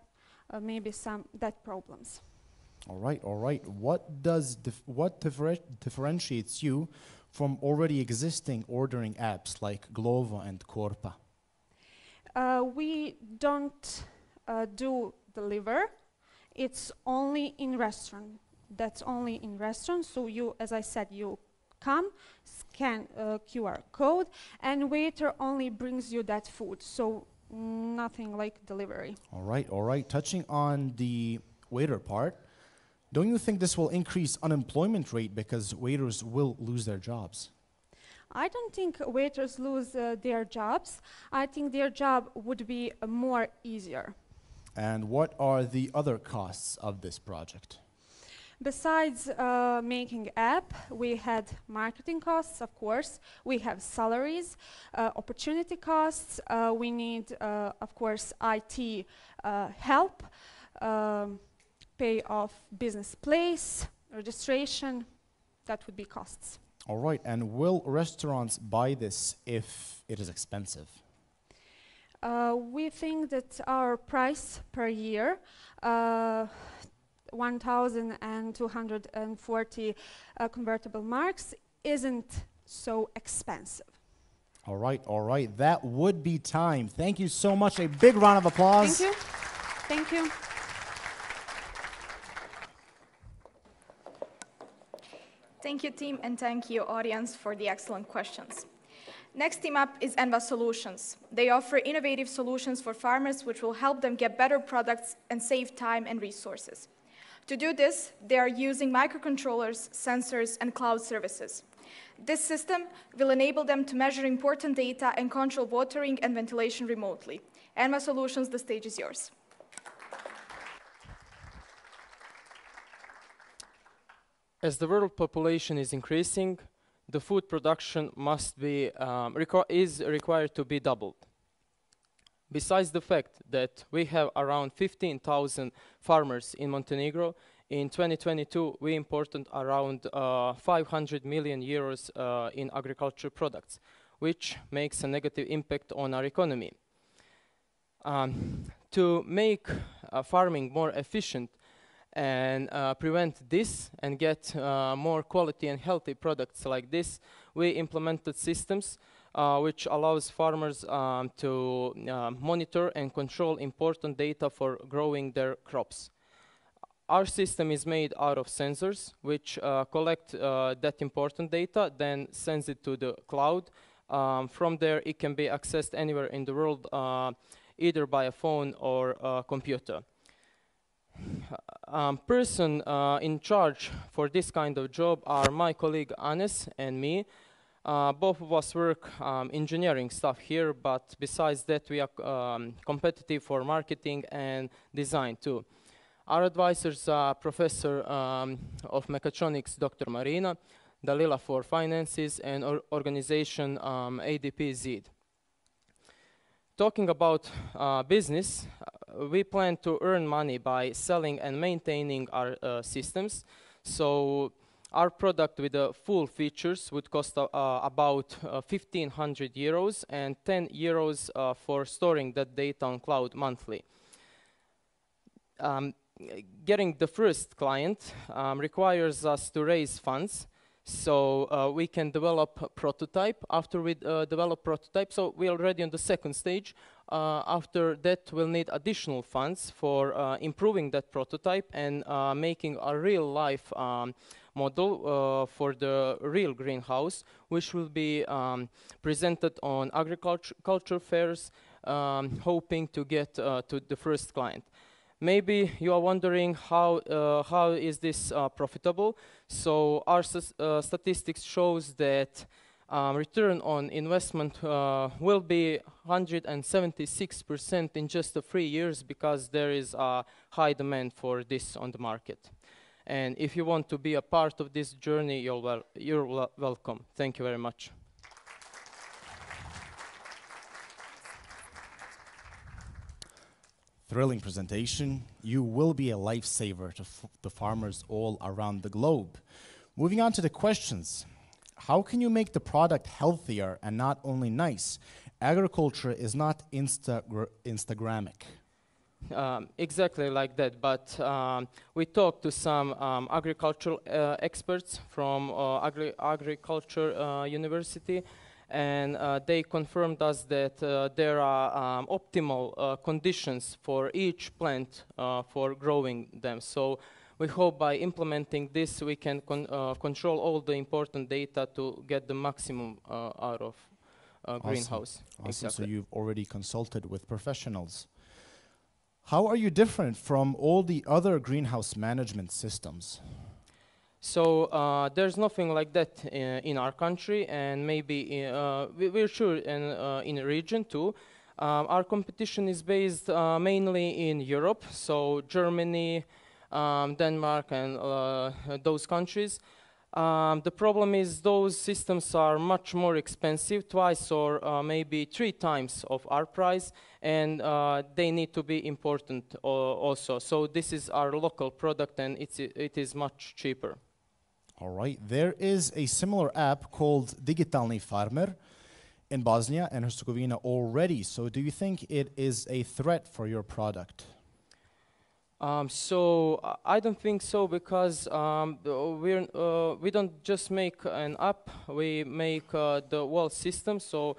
maybe some that problems. All right, all right. What differentiates you from already existing ordering apps like Glovo and Corpa? We don't do deliver. It's only in restaurant. That's only in restaurants. So you, as I said, you come, scan QR code, and waiter only brings you that food. So nothing like delivery. All right, all right. Touching on the waiter part, don't you think this will increase unemployment rate because waiters will lose their jobs? I don't think waiters lose their jobs. I think their job would be more easier. And what are the other costs of this project? Besides making app, we had marketing costs, of course. We have salaries, opportunity costs. We need, of course, IT help, pay off business place, registration. That would be costs. All right. And will restaurants buy this if it is expensive? We think that our price per year, 1,240 convertible marks, isn't so expensive. All right, all right. That would be time. Thank you so much. A big round of applause. Thank you. Thank you. Thank you, team, and thank you, audience, for the excellent questions. Next team up is Enva Solutions. They offer innovative solutions for farmers which will help them get better products and save time and resources. To do this, they are using microcontrollers, sensors, and cloud services. This system will enable them to measure important data and control watering and ventilation remotely. Enva Solutions, the stage is yours. As the world population is increasing, the food production must be is required to be doubled. Besides the fact that we have around 15,000 farmers in Montenegro, in 2022 we imported around 500 million euros in agriculture products, which makes a negative impact on our economy. To make farming more efficient and prevent this and get more quality and healthy products like this, we implemented systems which allows farmers to monitor and control important data for growing their crops. Our system is made out of sensors which collect that important data, then sends it to the cloud. From there it can be accessed anywhere in the world, either by a phone or a computer. Person in charge for this kind of job are my colleague Anes and me. Both of us work engineering stuff here, but besides that we are competitive for marketing and design too. Our advisors are Professor of Mechatronics Dr. Marina, Dalila for Finances, and organization ADP ZEED. Talking about business, we plan to earn money by selling and maintaining our systems. So our product with the full features would cost about 1,500 euros and 10 euros for storing that data on cloud monthly. Getting the first client requires us to raise funds. So we can develop a prototype. After we develop prototype, so we're already on the second stage. After that, we'll need additional funds for improving that prototype and making a real life model for the real greenhouse, which will be presented on agriculture fairs, hoping to get to the first client. Maybe you are wondering how is this profitable? So our statistics shows that return on investment will be 176% in just 3 years, because there is a high demand for this on the market. And if you want to be a part of this journey, you're welcome. Thank you very much. Thrilling presentation. You will be a lifesaver to the farmers all around the globe. Moving on to the questions. How can you make the product healthier and not only nice? Agriculture is not Instagramic. Exactly like that, but we talked to some agricultural experts from agriculture university, and they confirmed us that there are optimal conditions for each plant for growing them. So we hope by implementing this we can control all the important data to get the maximum out of greenhouse. Awesome. Exactly. So you've already consulted with professionals. How are you different from all the other greenhouse management systems? So there's nothing like that in our country, and maybe we're sure in the region too. Our competition is based mainly in Europe, so Germany, Denmark, and those countries. The problem is those systems are much more expensive, twice or maybe 3 times of our price, and they need to be imported also. So this is our local product, and it is much cheaper. All right. There is a similar app called Digitalni Farmer in Bosnia and Herzegovina already. So do you think it is a threat for your product? So I don't think so, because we don't just make an app, we make the whole system. So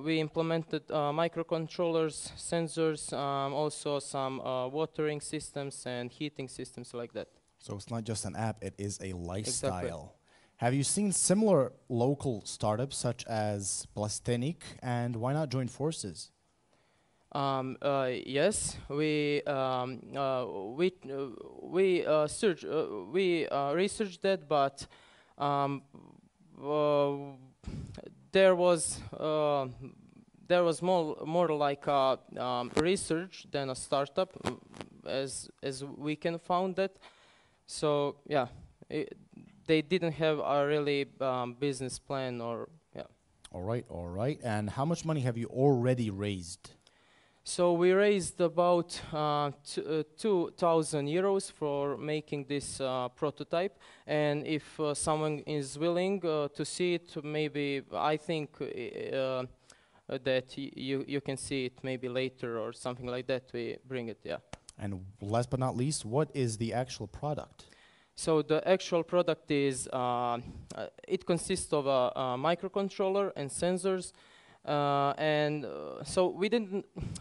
we implemented microcontrollers, sensors, also some watering systems and heating systems like that. So it's not just an app, it is a lifestyle. Exactly. Have you seen similar local startups such as Plastenik, and why not join forces? Yes, we researched that, but there was more like a research than a startup, as we can found that. So yeah, they didn't have a really business plan, or yeah. All right. And how much money have you already raised? So we raised about 2,000 euros for making this prototype, and if someone is willing to see it, maybe I think that you can see it maybe later or something like that. We bring it, yeah. And last but not least, what is the actual product? So the actual product is it consists of a microcontroller and sensors. So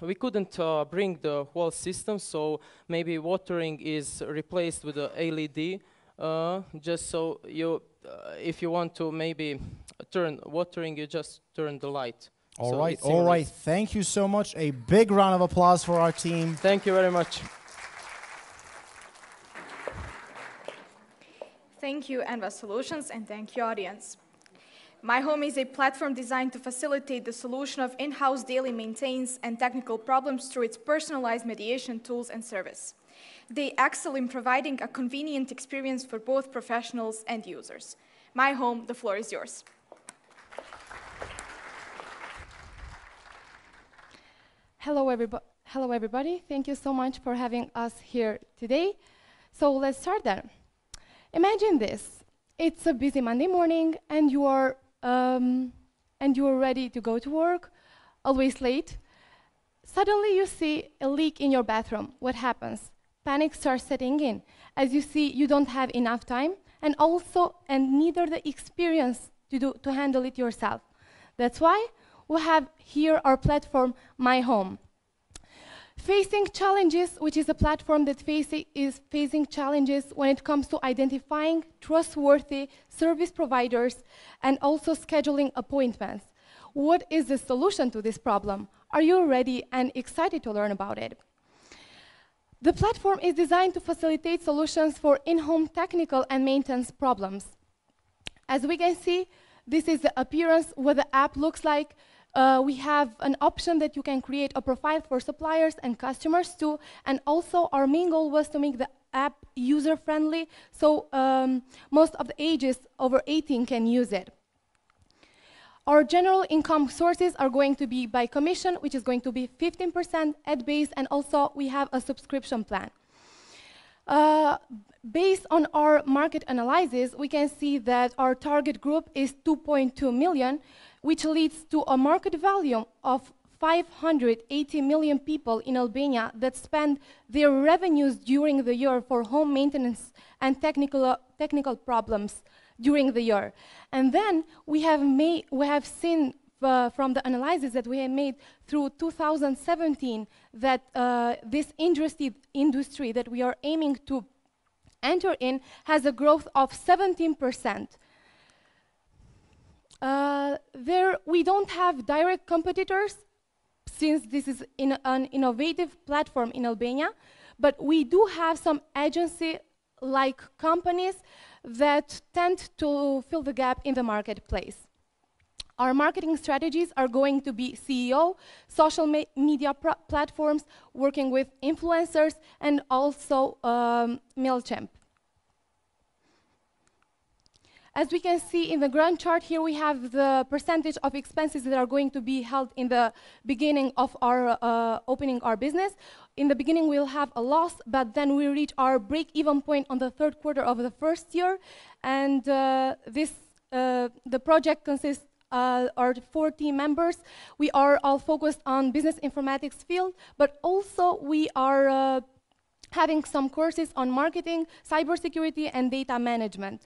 we couldn't bring the whole system, so maybe watering is replaced with a LED, just so you, if you want to maybe turn watering, you just turn the light. All right. Thank you so much. A big round of applause for our team. Thank you very much. Thank you, Enva Solutions, and thank you, audience. My Home is a platform designed to facilitate the solution of in-house daily maintenance and technical problems through its personalized mediation tools and service. They excel in providing a convenient experience for both professionals and users. My Home, the floor is yours. Hello, everybody. Thank you so much for having us here today. So let's start then. Imagine this. It's a busy Monday morning, and you are ready to go to work, always late. Suddenly you see a leak in your bathroom. What happens? Panic starts setting in. As you see, you don't have enough time, and neither the experience to handle it yourself. That's why we have here our platform, My Home. Facing Challenges, which is a platform that is facing challenges when it comes to identifying trustworthy service providers and also scheduling appointments. What is the solution to this problem? Are you ready and excited to learn about it? The platform is designed to facilitate solutions for in-home technical and maintenance problems. As we can see, this is the appearance, what the app looks like. We have an option that you can create a profile for suppliers and customers too, and also our main goal was to make the app user-friendly, so most of the ages over 18 can use it. Our general income sources are going to be by commission, which is going to be 15% ad-based, and also we have a subscription plan. Based on our market analysis, we can see that our target group is 2.2 million, which leads to a market value of 580 million people in Albania that spend their revenues during the year for home maintenance and technical problems during the year. And then we have seen from the analysis that we have made through 2017 that this industry that we are aiming to enter in has a growth of 17%. We don't have direct competitors since this is an innovative platform in Albania, but we do have some agency-like companies that tend to fill the gap in the marketplace. Our marketing strategies are going to be SEO, social media platforms, working with influencers, and also MailChimp. As we can see in the grand chart here, we have the percentage of expenses that are going to be held in the beginning of our opening our business. In the beginning, we'll have a loss, but then we reach our break-even point on the third quarter of the first year. And the project consists our 4 team members. We are all focused on business informatics field, but also we are having some courses on marketing, cybersecurity, and data management.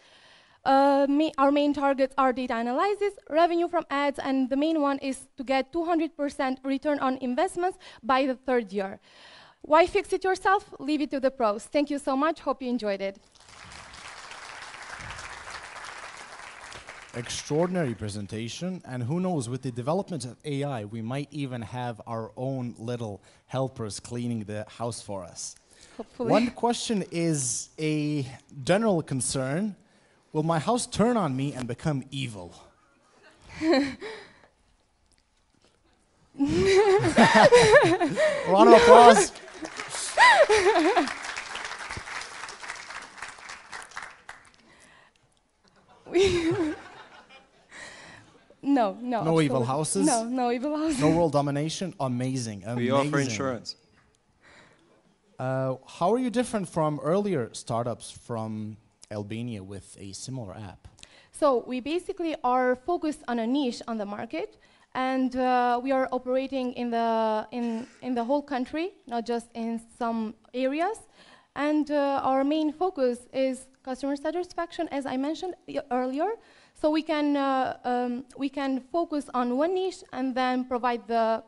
Our main targets are data analysis, revenue from ads, and the main one is to get 200% return on investments by the third year. Why fix it yourself? Leave it to the pros. Thank you so much. Hope you enjoyed it. Extraordinary presentation, and who knows, with the development of AI, we might even have our own little helpers cleaning the house for us. Hopefully. One question is a general concern. Will my house turn on me and become evil? Round of applause. No. No evil houses? No evil houses. No world domination? Amazing. We offer insurance. How are you different from earlier startups from Albania with a similar app? So we basically are focused on a niche on the market, and we are operating in the whole country, not just in some areas. And our main focus is customer satisfaction, as I mentioned earlier. So we can focus on one niche and then provide the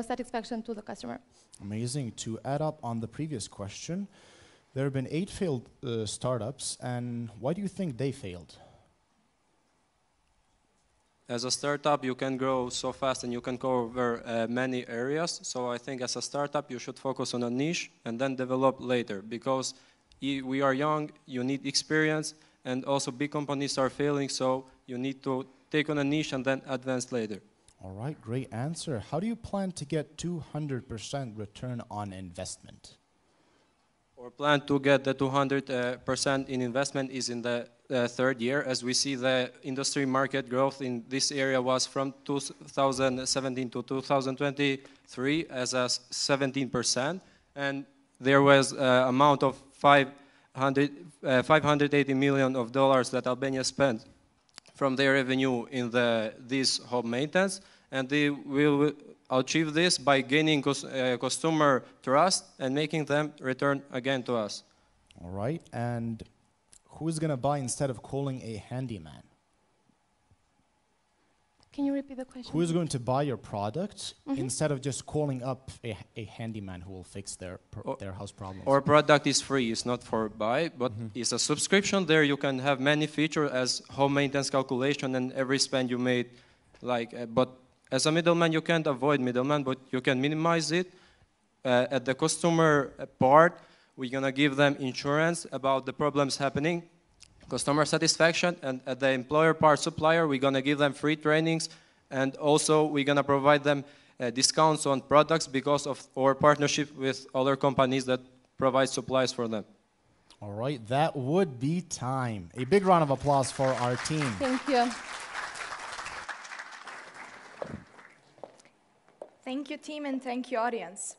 satisfaction to the customer. Amazing. To add up on the previous question, there have been 8 failed startups, and why do you think they failed? As a startup, you can grow so fast and you can cover many areas. So I think as a startup, you should focus on a niche and then develop later. Because we are young, you need experience, and also big companies are failing, so you need to take on a niche and then advance later. All right, great answer. How do you plan to get 200% return on investment? Our plan to get the 200% in investment is in the third year. As we see, the industry market growth in this area was from 2017 to 2023 as a 17%, and there was an amount of $580 million that Albania spent from their revenue in this home maintenance, and they will achieve this by gaining customer trust and making them return again to us. All right, and who's going to buy instead of calling a handyman? Can you repeat the question? Who is going to buy your product Mhm. instead of just calling up a handyman who will fix their house problems? Our product is free, it's not for buy, but it's a subscription. There you can have many features as home maintenance calculation and every spend you made. But as a middleman, you can't avoid middleman, but you can minimize it. At the customer part, we're gonna give them insurance about the problems happening, customer satisfaction, and at the employer part supplier, we're gonna give them free trainings, and also we're gonna provide them discounts on products because of our partnership with other companies that provide supplies for them. All right, that would be time. A big round of applause for our team. Thank you. Thank you, team, and thank you, audience.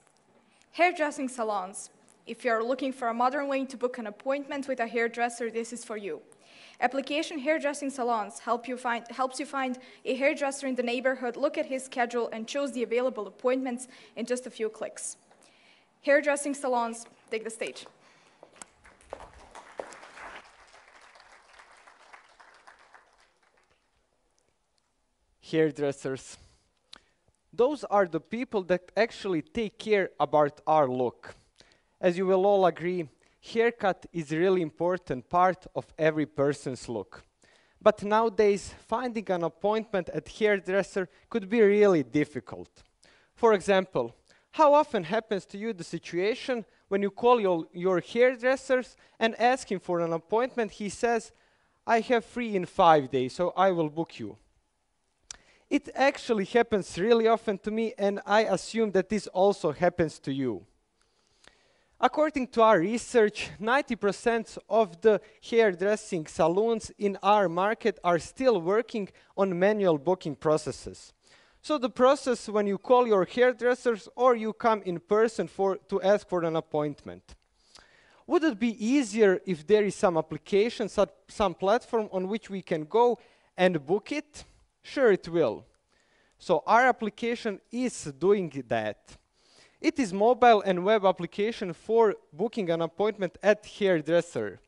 Hairdressing salons. If you're looking for a modern way to book an appointment with a hairdresser, this is for you. Application Hairdressing Salons helps you find a hairdresser in the neighborhood, look at his schedule, and choose the available appointments in just a few clicks. Hairdressing Salons, take the stage. Hairdressers. Those are the people that actually take care about our look. As you will all agree, haircut is a really important part of every person's look. But nowadays, finding an appointment at hairdresser could be really difficult. For example, how often happens to you the situation when you call your hairdressers and ask him for an appointment, he says, I have free in 5 days, so I will book you. It actually happens really often to me, and I assume that this also happens to you. According to our research, 90% of the hairdressing salons in our market are still working on manual booking processes. So the process when you call your hairdressers or you come in person to ask for an appointment. Would it be easier if there is some application, some platform on which we can go and book it? Sure, it will. So our application is doing that. It is mobile and web application for booking an appointment at hairdresser.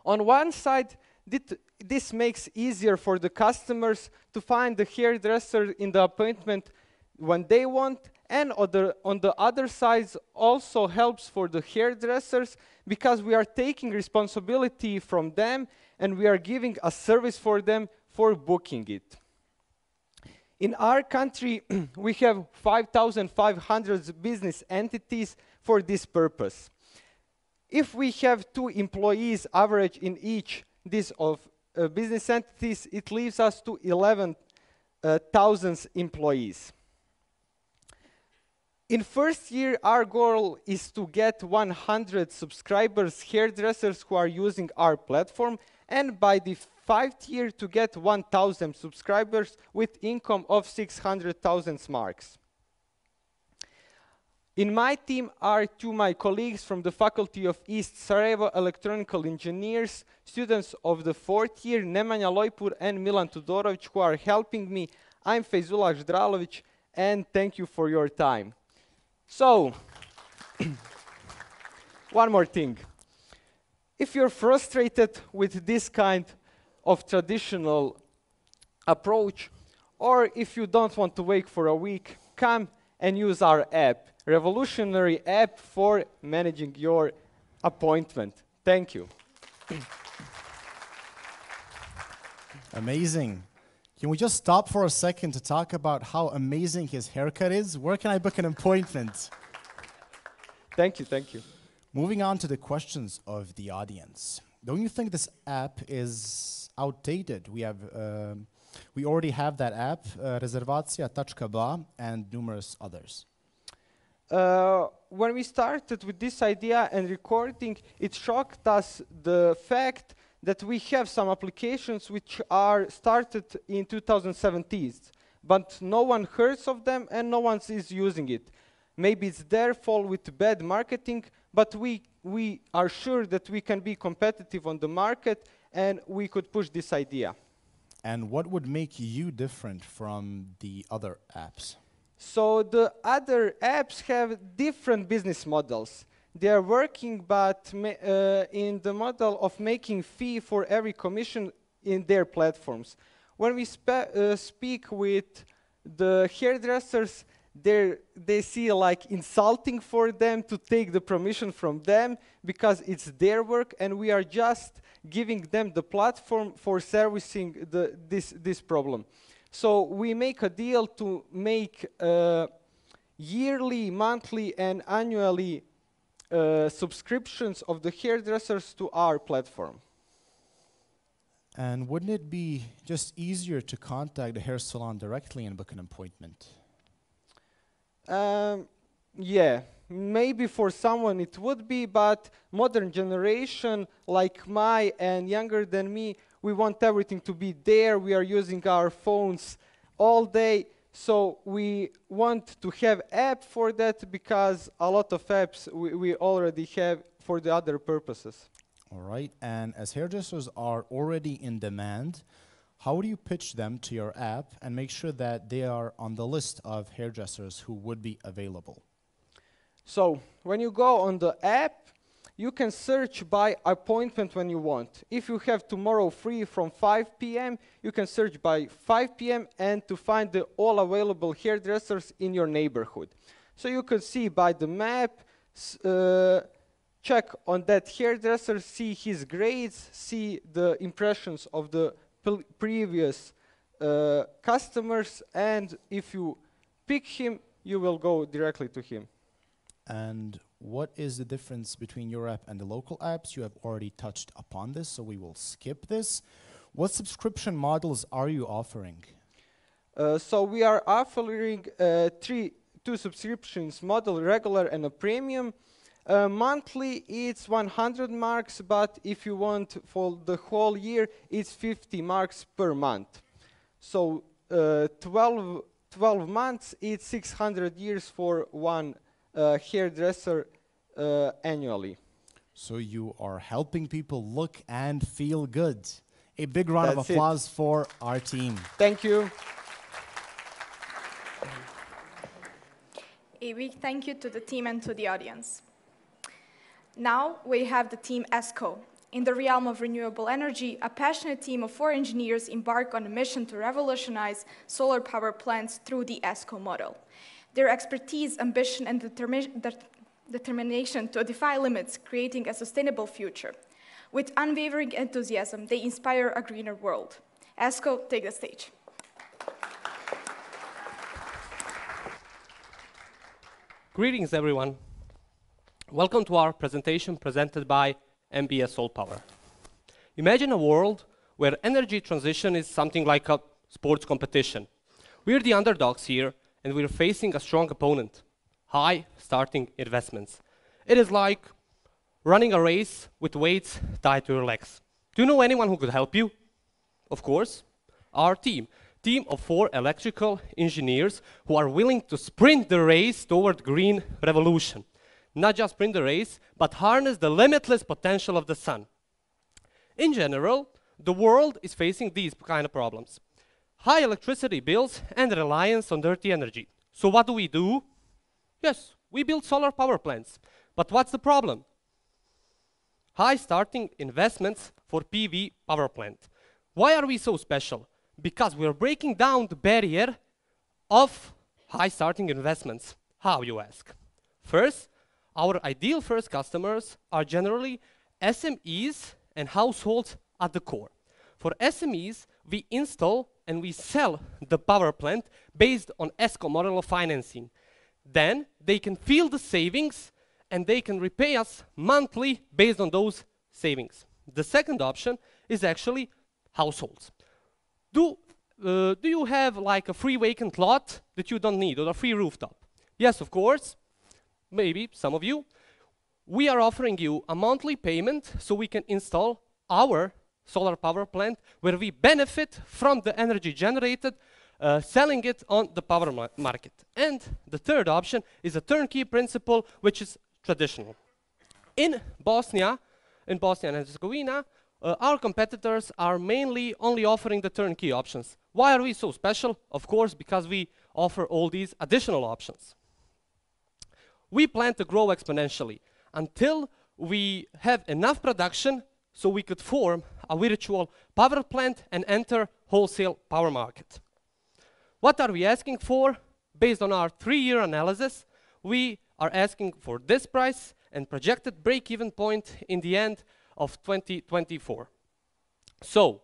On one side, this makes easier for the customers to find the hairdresser in the appointment when they want, and on the other side also helps for the hairdressers because we are taking responsibility from them and we are giving a service for them for booking it. In our country, we have 5,500 business entities for this purpose. If we have 2 employees average in each of business entities, it leaves us to 11,000 employees. In first year, our goal is to get 100 subscribers, hairdressers who are using our platform, and by the 5th year to get 1,000 subscribers with income of 600,000 marks. In my team are 2 my colleagues from the Faculty of East Sarajevo Electronical Engineers, students of the 4th year, Nemanja Lojpur and Milan Tudorovic, who are helping me. I'm Fejzullah Ždralovic, and thank you for your time. So, one more thing. If you're frustrated with this kind of traditional approach, or if you don't want to wait for a week, come and use our app, revolutionary app for managing your appointment. Thank you. Amazing. Can we just stop for a second to talk about how amazing his haircut is? Where can I book an appointment? Thank you, thank you. Moving on to the questions of the audience. Don't you think this app is outdated? We already have that app, Rezervacija.ba, and numerous others. When we started with this idea and recording, it shocked us the fact that we have some applications which are started in 2017, but no one hears of them and no one is using it. Maybe it's their fault with bad marketing, but we are sure that we can be competitive on the market and we could push this idea. And what would make you different from the other apps? So the other apps have different business models. they are working, but in the model of making fee for every commission in their platforms. When we speak with the hairdressers, they see like insulting for them to take the permission from them because it's their work, and we are just giving them the platform for servicing this problem. So we make a deal to make yearly, monthly, and annually subscriptions of the hairdressers to our platform. And wouldn't it be just easier to contact the hair salon directly and book an appointment? Yeah, maybe for someone it would be, but modern generation like my and younger than me, we want everything to be there. We are using our phones all day, so we want to have app for that because a lot of apps we already have for the other purposes. All right, and as hairdressers are already in demand, how do you pitch them to your app and make sure that they are on the list of hairdressers who would be available? So when you go on the app, you can search by appointment when you want. If you have tomorrow free from 5 p.m., you can search by 5 p.m. and to find the all available hairdressers in your neighborhood. So you can see by the map, check on that hairdresser, see his grades, see the impressions of the previous customers, and if you pick him, you will go directly to him. And what is the difference between your app and the local apps? You have already touched upon this, so we will skip this. What subscription models are you offering? So we are offering two subscriptions model, regular and a premium. Monthly it's 100 marks, but if you want for the whole year, it's 50 marks per month. So 12 months, it's 600 years for one hairdresser annually. So you are helping people look and feel good. A big round of That's applause for our team. Thank you. A big thank you to the team and to the audience. Now we have the team ESCO. In the realm of renewable energy, a passionate team of 4 engineers embark on a mission to revolutionize solar power plants through the ESCO model. Their expertise, ambition, and determination to defy limits, creating a sustainable future. With unwavering enthusiasm, they inspire a greener world. ESCO, take the stage. Greetings, everyone. Welcome to our presentation presented by MBS SolPower. Imagine a world where energy transition is something like a sports competition. We're the underdogs here, and we're facing a strong opponent, high starting investments. It is like running a race with weights tied to your legs. Do you know anyone who could help you? Of course, our team of 4 electrical engineers who are willing to sprint the race toward green revolution. Not just sprint the race, but harness the limitless potential of the sun. In general, the world is facing these kind of problems. High electricity bills and reliance on dirty energy. So what do? Yes, we build solar power plants. But what's the problem? High starting investments for PV power plant. Why are we so special? Because we're breaking down the barrier of high starting investments. How, you ask? First, our ideal first customers are generally SMEs and households at the core. For SMEs, we install and we sell the power plant based on ESCO model of financing. Then they can feel the savings and they can repay us monthly based on those savings. The second option is actually households. Do you have like a free vacant lot that you don't need or a free rooftop? Yes, of course. Maybe some of you. We are offering you a monthly payment so we can install our solar power plant where we benefit from the energy generated, selling it on the power market. And the third option is a turnkey principle, which is traditional. In Bosnia and Herzegovina, our competitors are mainly only offering the turnkey options. Why are we so special? Of course, because we offer all these additional options. We plan to grow exponentially. until we have enough production so we could form a virtual power plant and enter wholesale power market. What are we asking for? Based on our 3-year analysis, we are asking for this price and projected break-even point in the end of 2024. So,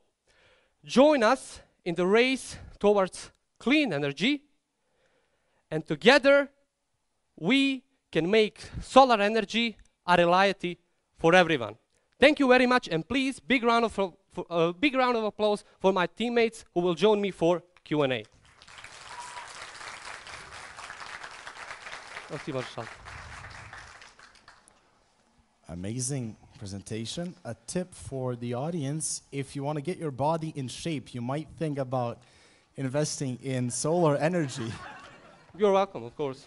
join us in the race towards clean energy, and together we can make solar energy a reality for everyone. Thank you very much, and please, big round of applause for my teammates who will join me for Q&A. Amazing presentation. A tip for the audience: if you want to get your body in shape, you might think about investing in solar energy. You're welcome, of course.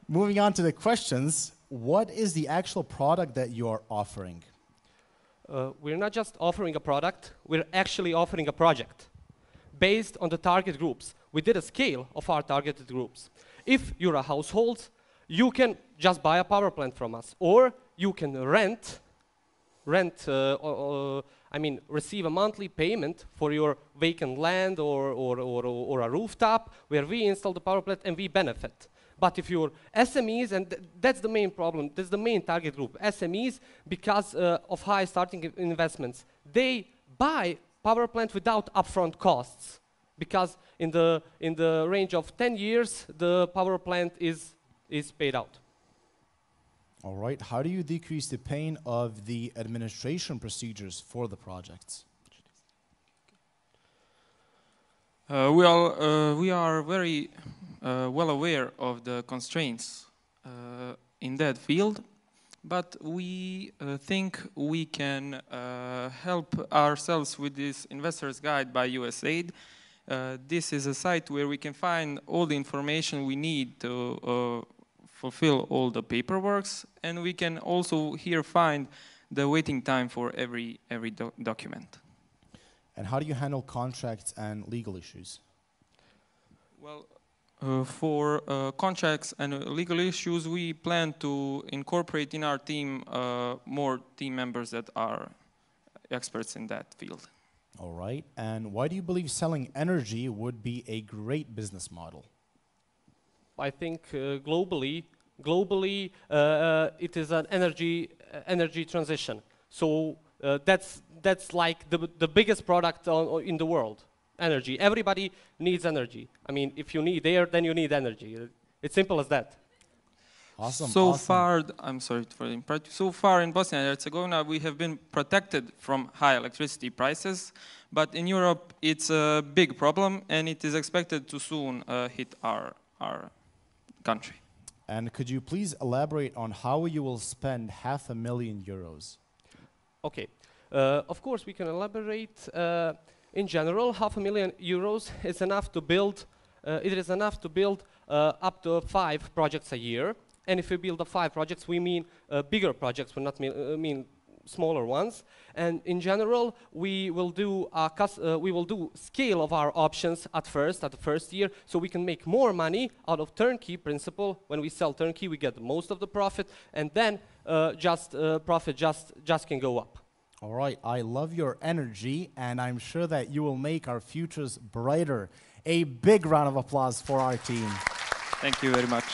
Moving on to the questions, what is the actual product that you are offering? We're not just offering a product, we're actually offering a project based on the target groups. We did a scale of our targeted groups. If you're a household, you can just buy a power plant from us, or you can receive a monthly payment for your vacant land or a rooftop where we install the power plant and we benefit. But if you're SMEs, and that's the main problem, that's the main target group, SMEs, because of high starting investments, they buy power plant without upfront costs, because in the range of 10 years, the power plant is paid out. All right, how do you decrease the pain of the administration procedures for the projects? We are very well aware of the constraints in that field, but we think we can help ourselves with this investor's guide by USAID. This is a site where we can find all the information we need to fulfill all the paperworks, and we can also here find the waiting time for every document. And how do you handle contracts and legal issues? Well, for contracts and legal issues, we plan to incorporate in our team more team members that are experts in that field. All right, and why do you believe selling energy would be a great business model? I think globally, it is an energy transition. So that's like the biggest product in the world. Energy. Everybody needs energy. I mean, if you need air, then you need energy. It's simple as that. Awesome. So far, I'm sorry for the interruption. So far in Bosnia and Herzegovina, we have been protected from high electricity prices, but in Europe, it's a big problem, and it is expected to soon hit our country. And could you please elaborate on how you will spend €500,000? Okay. Of course, we can elaborate. In general, €500,000 is enough to build. It is enough to build up to 5 projects a year. And if we build 5 projects, we mean bigger projects. We not mean smaller ones. And in general, we will do scale of our options at the first year, so we can make more money out of turnkey principle. When we sell turnkey, we get most of the profit, and then profit just can go up. All right, I love your energy, and I'm sure that you will make our futures brighter. A big round of applause for our team. Thank you very much.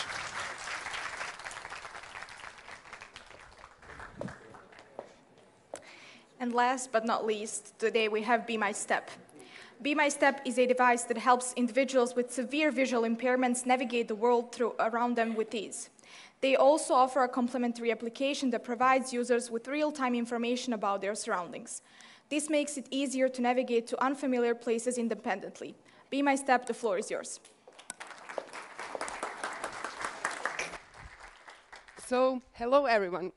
And last but not least, today we have Be My Step. Be My Step is a device that helps individuals with severe visual impairments navigate the world around them with ease. They also offer a complementary application that provides users with real-time information about their surroundings. This makes it easier to navigate to unfamiliar places independently. Be My Step, the floor is yours. So, hello everyone.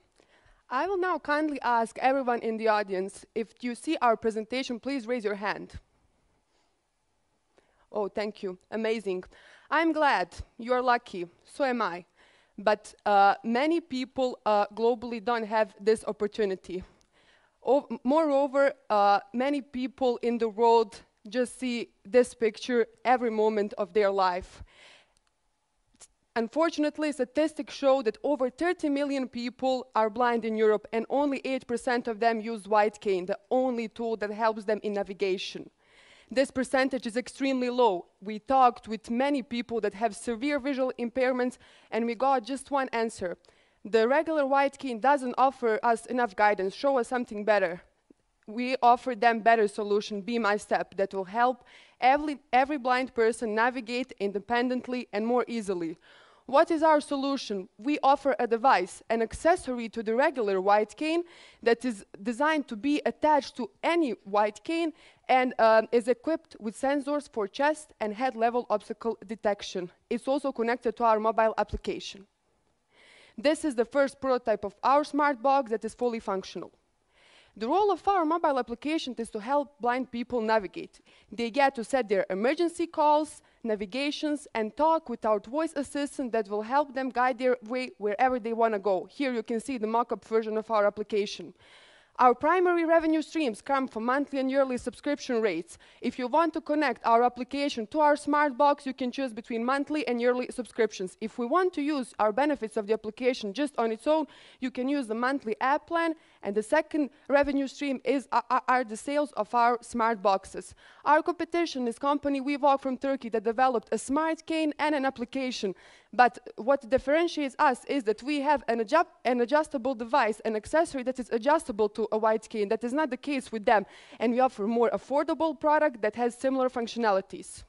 I will now kindly ask everyone in the audience, if you see our presentation, please raise your hand. Oh, thank you. Amazing. I'm glad. You're lucky. So am I. But many people globally don't have this opportunity. Moreover, many people in the world just see this picture every moment of their life. Unfortunately, statistics show that over 30 million people are blind in Europe, and only 8% of them use white cane, the only tool that helps them in navigation. This percentage is extremely low. We talked with many people that have severe visual impairments, and we got just one answer. The regular white cane doesn't offer us enough guidance, show us something better. We offer them better solution, Be My Step, that will help every blind person navigate independently and more easily. What is our solution? We offer a device, an accessory to the regular white cane that is designed to be attached to any white cane and is equipped with sensors for chest and head level obstacle detection. It's also connected to our mobile application. This is the first prototype of our smart box that is fully functional. The role of our mobile application is to help blind people navigate. They get to set their emergency calls, navigations, and talk with our voice assistant that will help them guide their way wherever they want to go. Here you can see the mock-up version of our application. Our primary revenue streams come from monthly and yearly subscription rates. If you want to connect our application to our smart box, you can choose between monthly and yearly subscriptions. If we want to use our benefits of the application just on its own, you can use the monthly app plan, and the second revenue stream are the sales of our smart boxes. Our competition is company WeWalk from Turkey that developed a smart cane and an application. But what differentiates us is that we have an adjustable device, an accessory that is adjustable to a white cane. That is not the case with them. And we offer a more affordable product that has similar functionalities.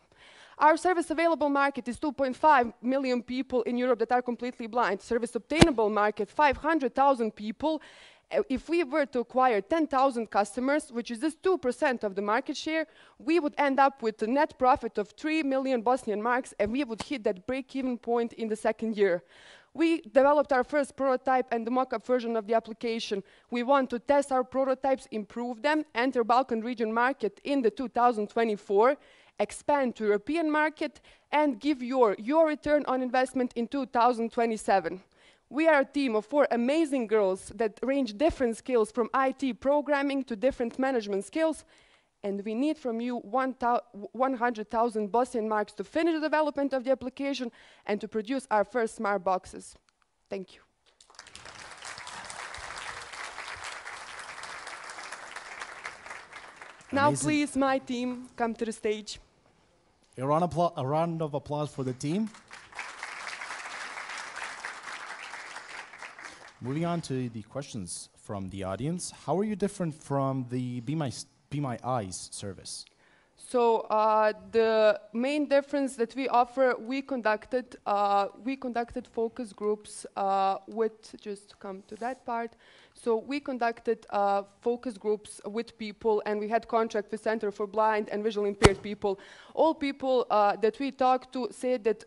Our service available market is 2.5 million people in Europe that are completely blind. Service obtainable market, 500,000 people. If we were to acquire 10,000 customers, which is just 2% of the market share, we would end up with a net profit of 3 million Bosnian marks, and we would hit that break-even point in the second year. We developed our first prototype and the mock-up version of the application. We want to test our prototypes, improve them, enter Balkan region market in the 2024, expand to European market, and give your return on investment in 2027. We are a team of 4 amazing girls that range different skills from IT programming to different management skills, and we need from you 100,000 Bosnian marks to finish the development of the application and to produce our first smart boxes. Thank you. Now please, my team, come to the stage. A round of applause for the team. Moving on to the questions from the audience. How are you different from the Be My Eyes service? So the main difference that we offer, we conducted focus groups just to come to that part. So we conducted focus groups with people, and we had contract with Center for Blind and Visually Impaired People. All people that we talked to said that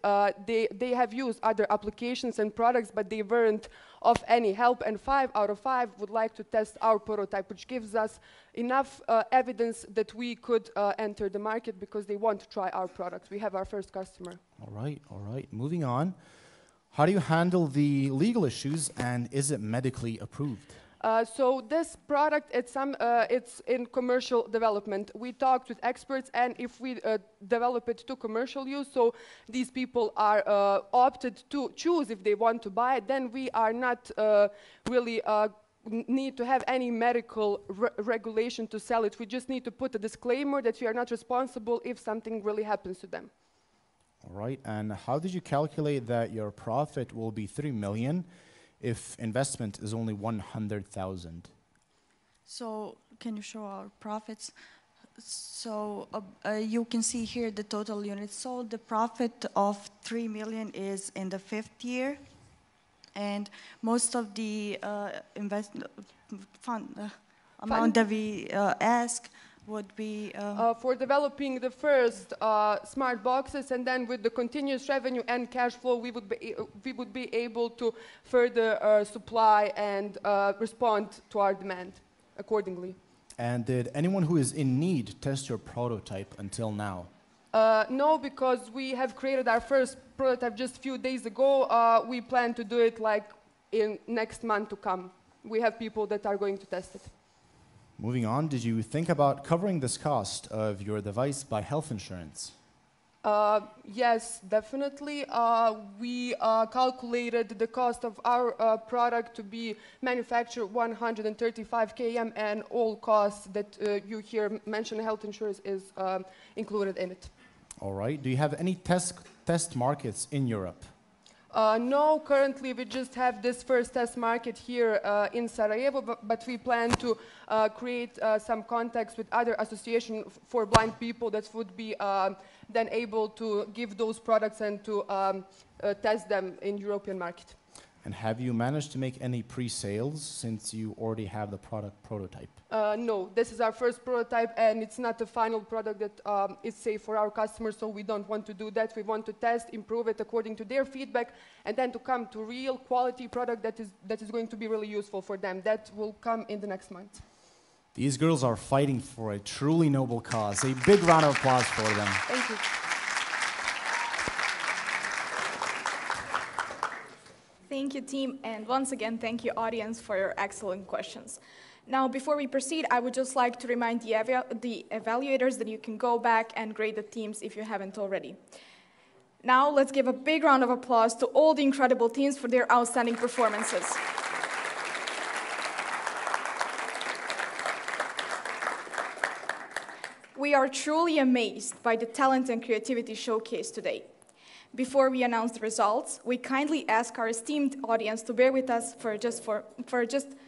they have used other applications and products, but they weren't of any help, and 5 out of 5 would like to test our prototype, which gives us enough evidence that we could enter the market because they want to try our product. We have our first customer. All right. Moving on. How do you handle the legal issues, and is it medically approved? So this product, it's in commercial development. We talked with experts, and if we develop it to commercial use, so these people are opted to choose if they want to buy it, then we are not really need to have any medical regulation to sell it. We just need to put a disclaimer that we are not responsible if something really happens to them. All right, and how did you calculate that your profit will be 3 million if investment is only 100,000? So can you show our profits? So you can see here the total units sold. The profit of 3 million is in the 5th year, and most of the amount that we ask would be for developing the first smart boxes, and then with the continuous revenue and cash flow, we would be able to further supply and respond to our demand accordingly. And did anyone who is in need test your prototype until now? No, because we have created our first prototype just a few days ago. We plan to do it like in next month to come. We have people that are going to test it. Moving on, did you think about covering this cost of your device by health insurance? Yes, definitely. We calculated the cost of our product to be manufactured 135 km, and all costs that you hear mentioned, health insurance is included in it. All right. Do you have any test markets in Europe? No, currently we just have this first test market here in Sarajevo, but we plan to create some contacts with other associations for blind people that would be then able to give those products and to test them in European market. And have you managed to make any pre-sales since you already have the product prototype? No, this is our first prototype, and it's not the final product that is safe for our customers, so we don't want to do that. We want to test, improve it according to their feedback, and then to come to real quality product that is going to be really useful for them. That will come in the next month. These girls are fighting for a truly noble cause. A big round of applause for them. Thank you. Thank you, team, and once again, thank you, audience, for your excellent questions. Now, before we proceed, I would just like to remind the evaluators that you can go back and grade the teams if you haven't already. Now, let's give a big round of applause to all the incredible teams for their outstanding performances. We are truly amazed by the talent and creativity showcased today. Before we announce the results, we kindly ask our esteemed audience to bear with us for just a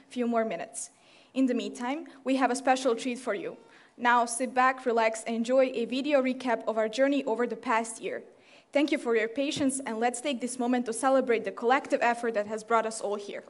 few more minutes. In the meantime, we have a special treat for you. Now sit back, relax, and enjoy a video recap of our journey over the past year. Thank you for your patience, and let's take this moment to celebrate the collective effort that has brought us all here.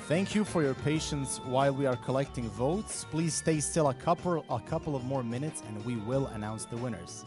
Thank you for your patience while we are collecting votes. Please stay still a couple of more minutes and we will announce the winners.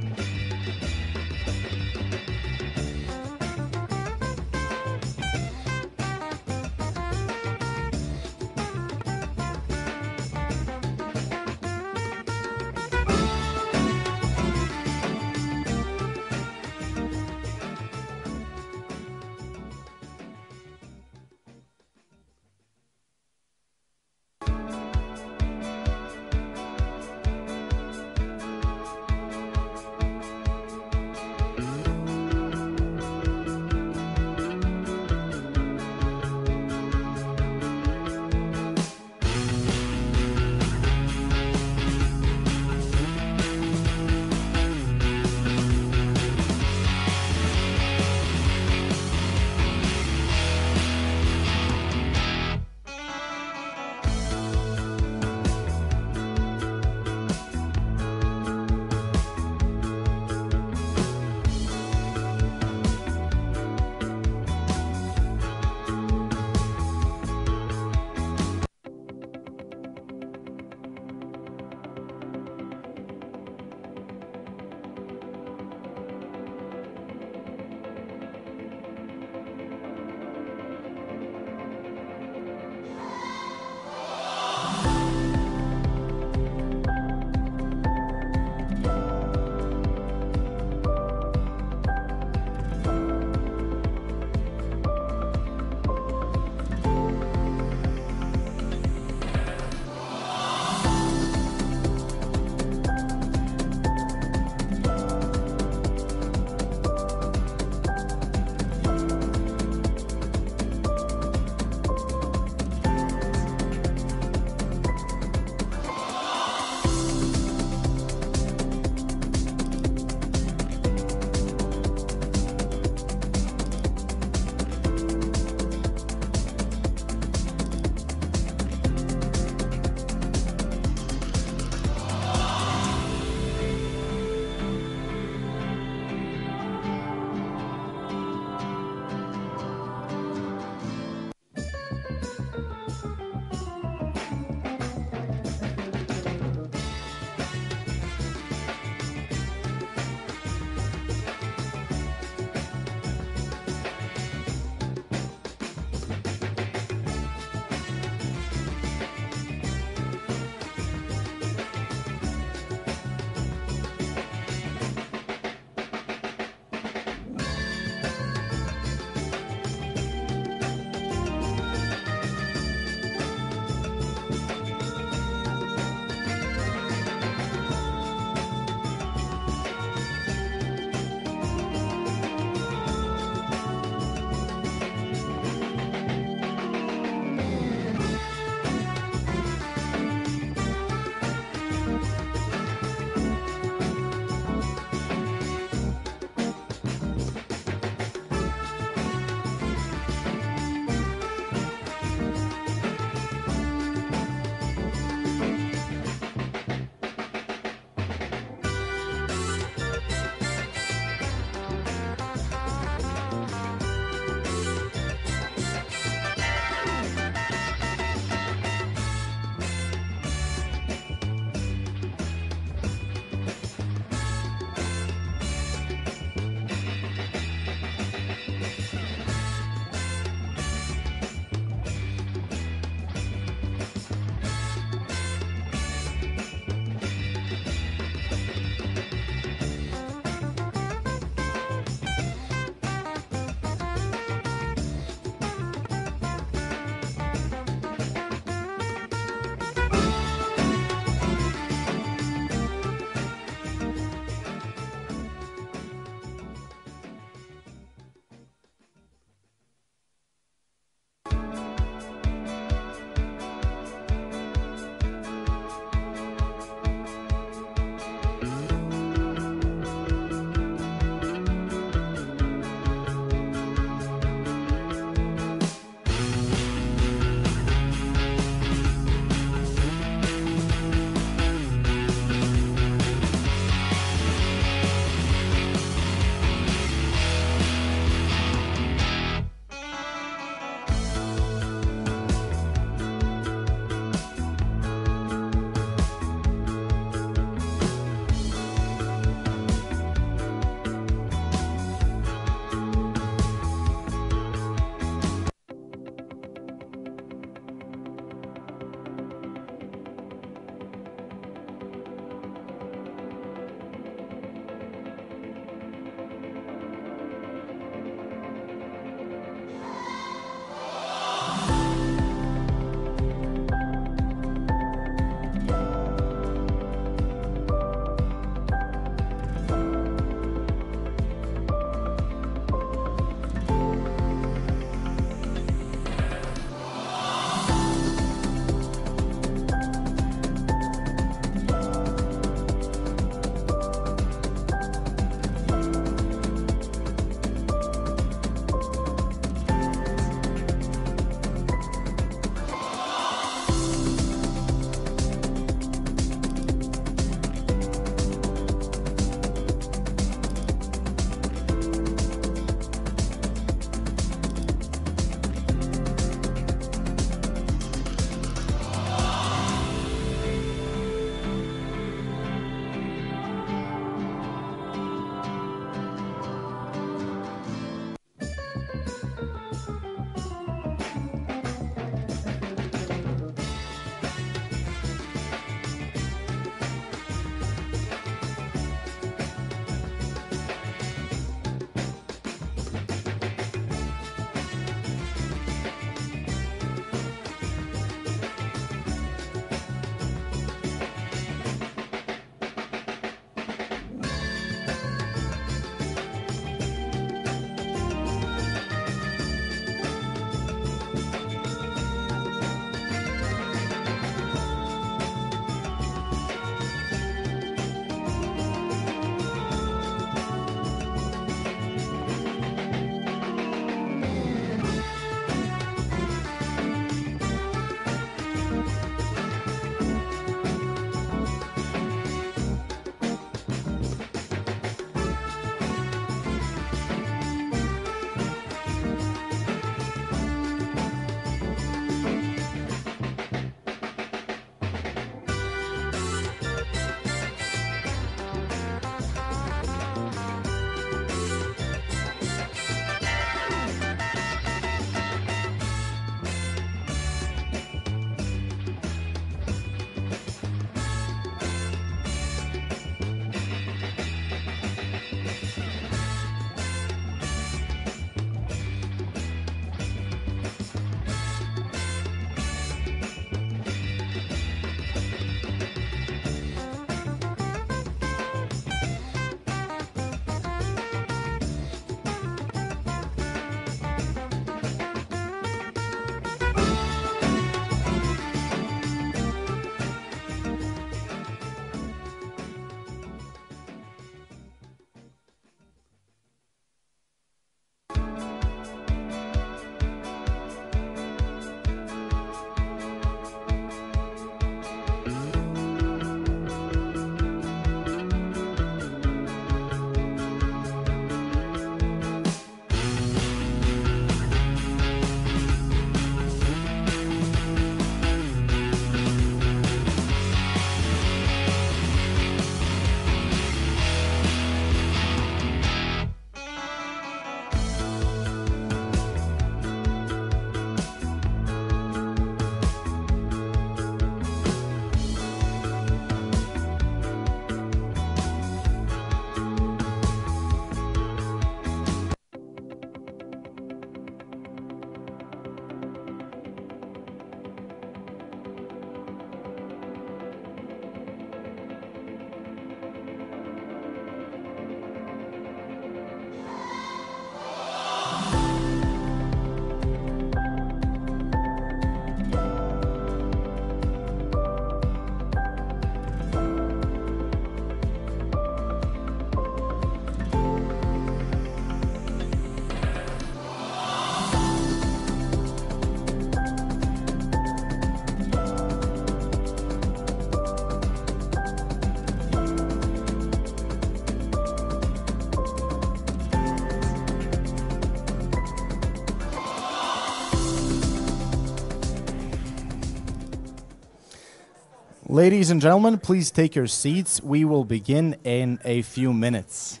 Ladies and gentlemen, please take your seats. We will begin in a few minutes.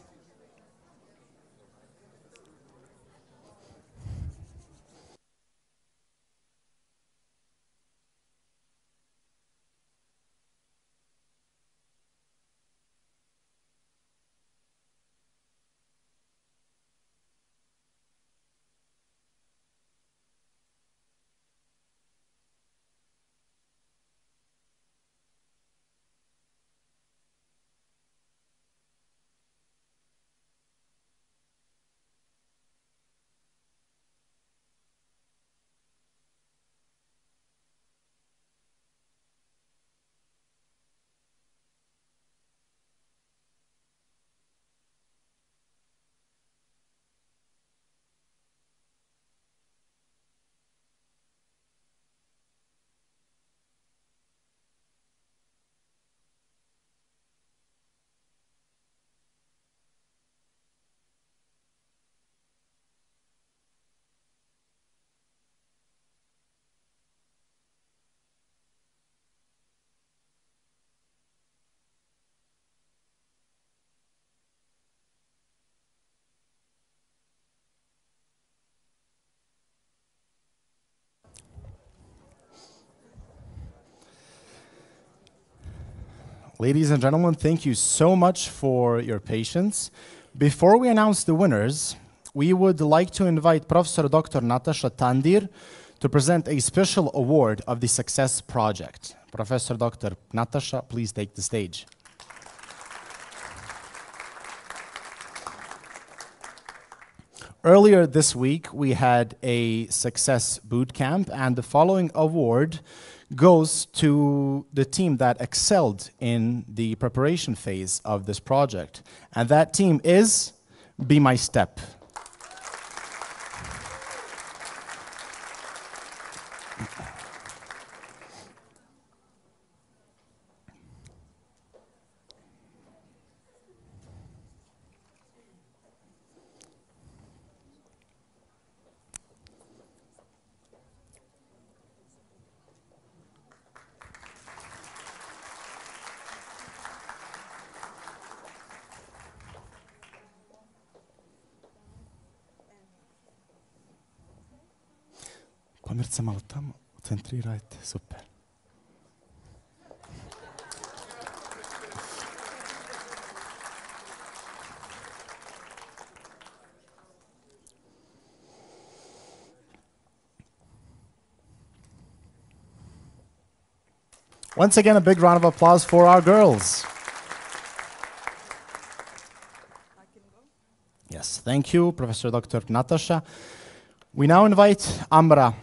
Ladies and gentlemen, thank you so much for your patience. Before we announce the winners, we would like to invite Professor Dr. Natasha Tandir to present a special award of the Success Project. Professor Dr. Natasha, please take the stage. Earlier this week, we had a Success Bootcamp, and the following award goes to the team that excelled in the preparation phase of this project. And that team is Be My Step. Pomjerite se malo tamo, centrirajte, super. Once again, a big round of applause for our girls. Yes, thank you, Professor Dr. Natasha. We now invite Amra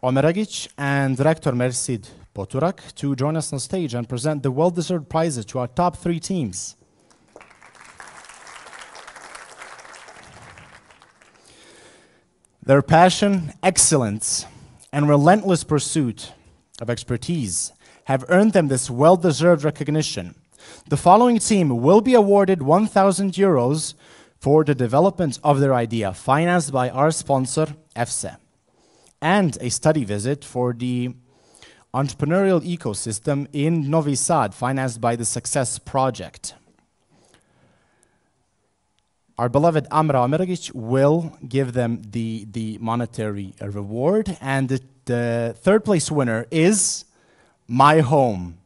Omeragic and Director Mersid Poturak to join us on stage and present the well-deserved prizes to our top 3 teams. Their passion, excellence, and relentless pursuit of expertise have earned them this well-deserved recognition. The following team will be awarded 1,000 euros for the development of their idea, financed by our sponsor, EFSE, and a study visit for the entrepreneurial ecosystem in Novi Sad, financed by the Success Project. Our beloved Amra Omeragic will give them the monetary reward, and the third place winner is My Home.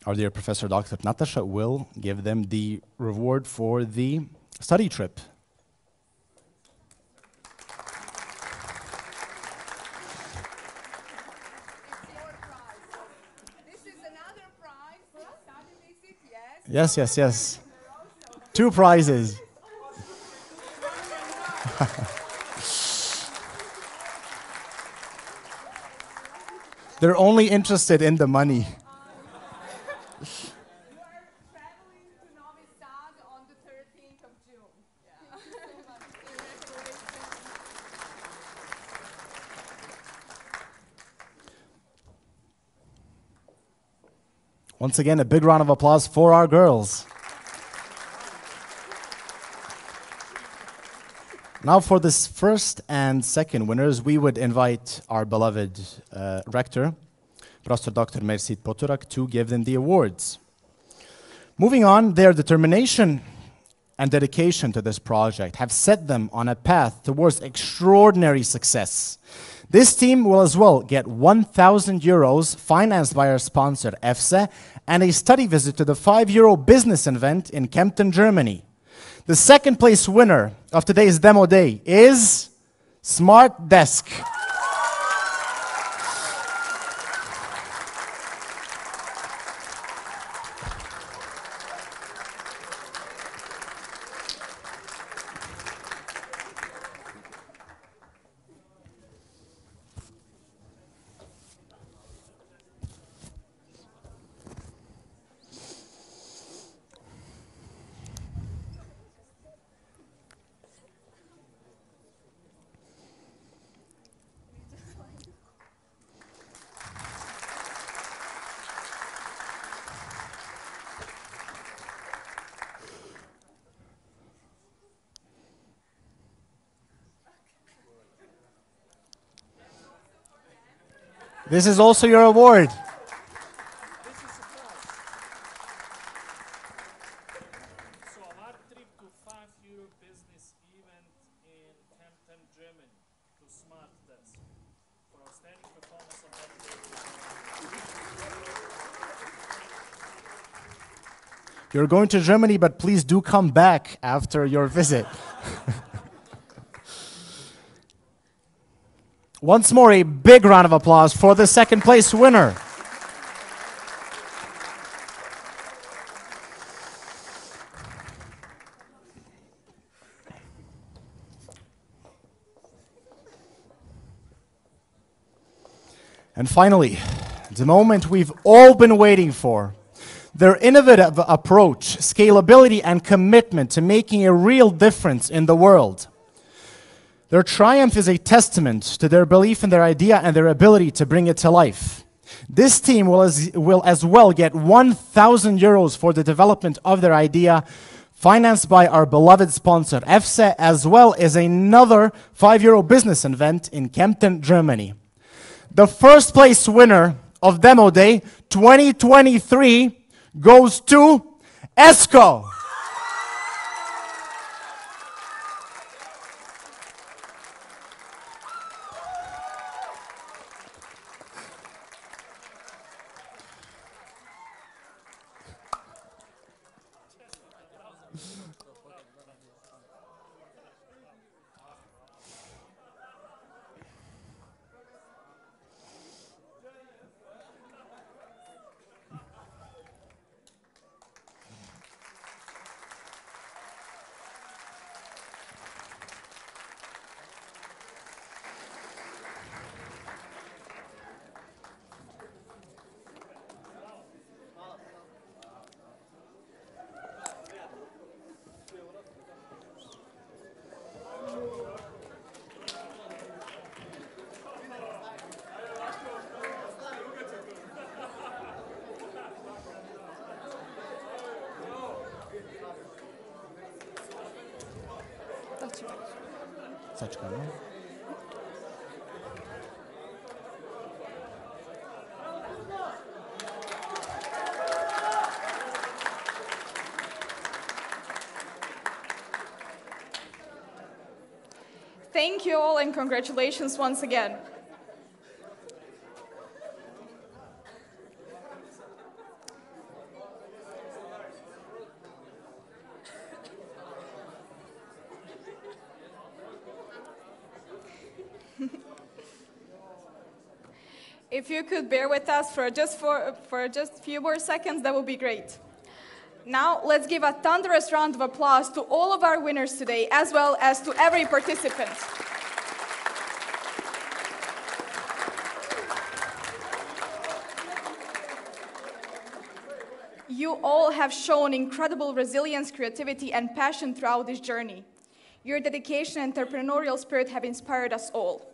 Our dear Professor Dr. Natasha will give them the reward for the study trip. Yes, yes, yes. 2 prizes. They're only interested in the money. Once again, a big round of applause for our girls. Now for this first and second winners, we would invite our beloved rector, Professor Dr. Mersit Poturak, to give them the awards. Moving on, their determination and dedication to this project have set them on a path towards extraordinary success. This team will as well get 1,000 euros financed by our sponsor EFSE and a study visit to the €5 business event in Kempten, Germany. The second place winner of today's demo day is Smart Desk. This is also your award. So our trip to €5 business event in Kempten, Germany, to Smart Desk, for outstanding performance on that day. You're going to Germany, but please do come back after your visit. Once more, a big round of applause for the second place winner. And finally, the moment we've all been waiting for. Their innovative approach, scalability, and commitment to making a real difference in the world. Their triumph is a testament to their belief in their idea and their ability to bring it to life. This team will as well get 1,000 euros for the development of their idea, financed by our beloved sponsor EFSE, as well as another €5 business event in Kempten, Germany. The first place winner of Demo Day 2023 goes to ESCO. Thank you all and congratulations once again. If you could bear with us for just a few more seconds, that would be great. Now, let's give a thunderous round of applause to all of our winners today, as well as to every participant. You all have shown incredible resilience, creativity, and passion throughout this journey. Your dedication and entrepreneurial spirit have inspired us all.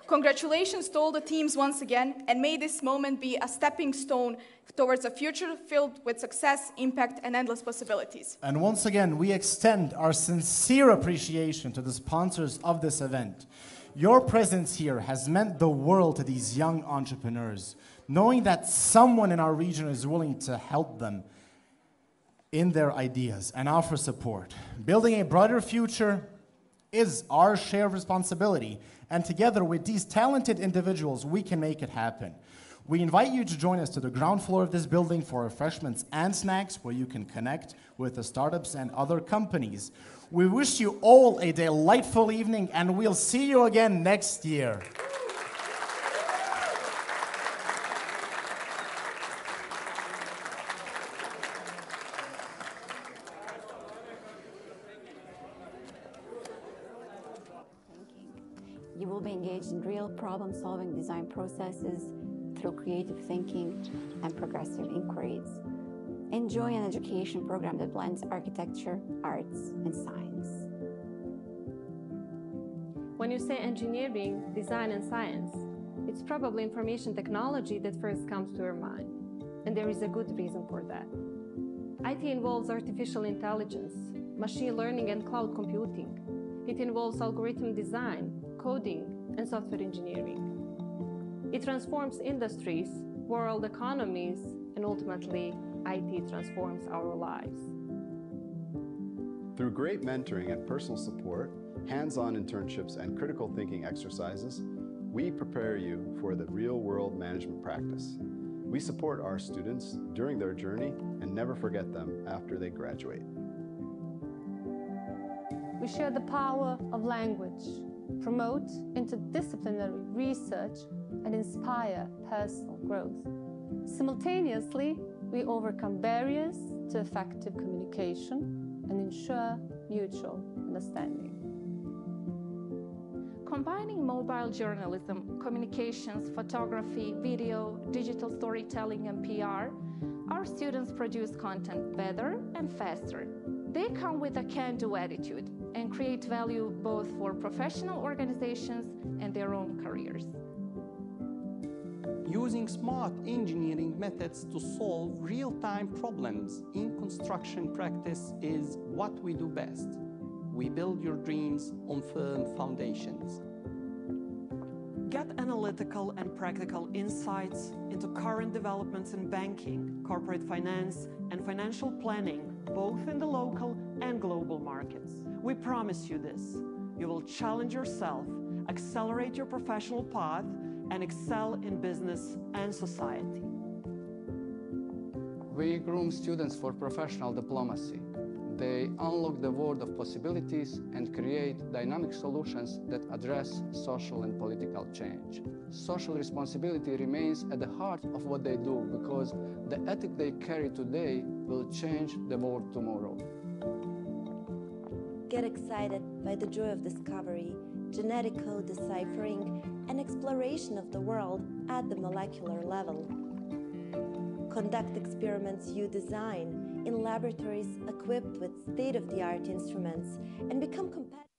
Congratulations to all the teams once again, and may this moment be a stepping stone towards a future filled with success, impact, and endless possibilities. And once again, we extend our sincere appreciation to the sponsors of this event. Your presence here has meant the world to these young entrepreneurs, knowing that someone in our region is willing to help them in their ideas and offer support. Building a brighter future is our share of responsibility, and together with these talented individuals, we can make it happen. We invite you to join us to the ground floor of this building for refreshments and snacks, where you can connect with the startups and other companies. We wish you all a delightful evening, and we'll see you again next year. You will be engaged in real problem-solving design processes through creative thinking and progressive inquiries. Enjoy an education program that blends architecture, arts, and science. When you say engineering, design, and science, it's probably information technology that first comes to your mind. And there is a good reason for that. IT involves artificial intelligence, machine learning, and cloud computing. It involves algorithm design, coding, and software engineering. It transforms industries, world economies, and ultimately, IT transforms our lives. Through great mentoring and personal support, hands-on internships, and critical thinking exercises, we prepare you for the real-world management practice. We support our students during their journey and never forget them after they graduate. We share the power of language, promote interdisciplinary research, and inspire personal growth. Simultaneously, we overcome barriers to effective communication and ensure mutual understanding. Combining mobile journalism, communications, photography, video, digital storytelling, and PR, our students produce content better and faster. They come with a can-do attitude and create value both for professional organizations and their own careers. Using smart engineering methods to solve real-time problems in construction practice is what we do best. We build your dreams on firm foundations. Get analytical and practical insights into current developments in banking, corporate finance, and financial planning, both in the local and global markets. We promise you this. You will challenge yourself, accelerate your professional path, and excel in business and society. We groom students for professional diplomacy. They unlock the world of possibilities and create dynamic solutions that address social and political change. Social responsibility remains at the heart of what they do because the ethic they carry today will change the world tomorrow. Get excited by the joy of discovery, genetic code deciphering, and exploration of the world at the molecular level. Conduct experiments you design in laboratories equipped with state-of-the-art instruments and become competitive.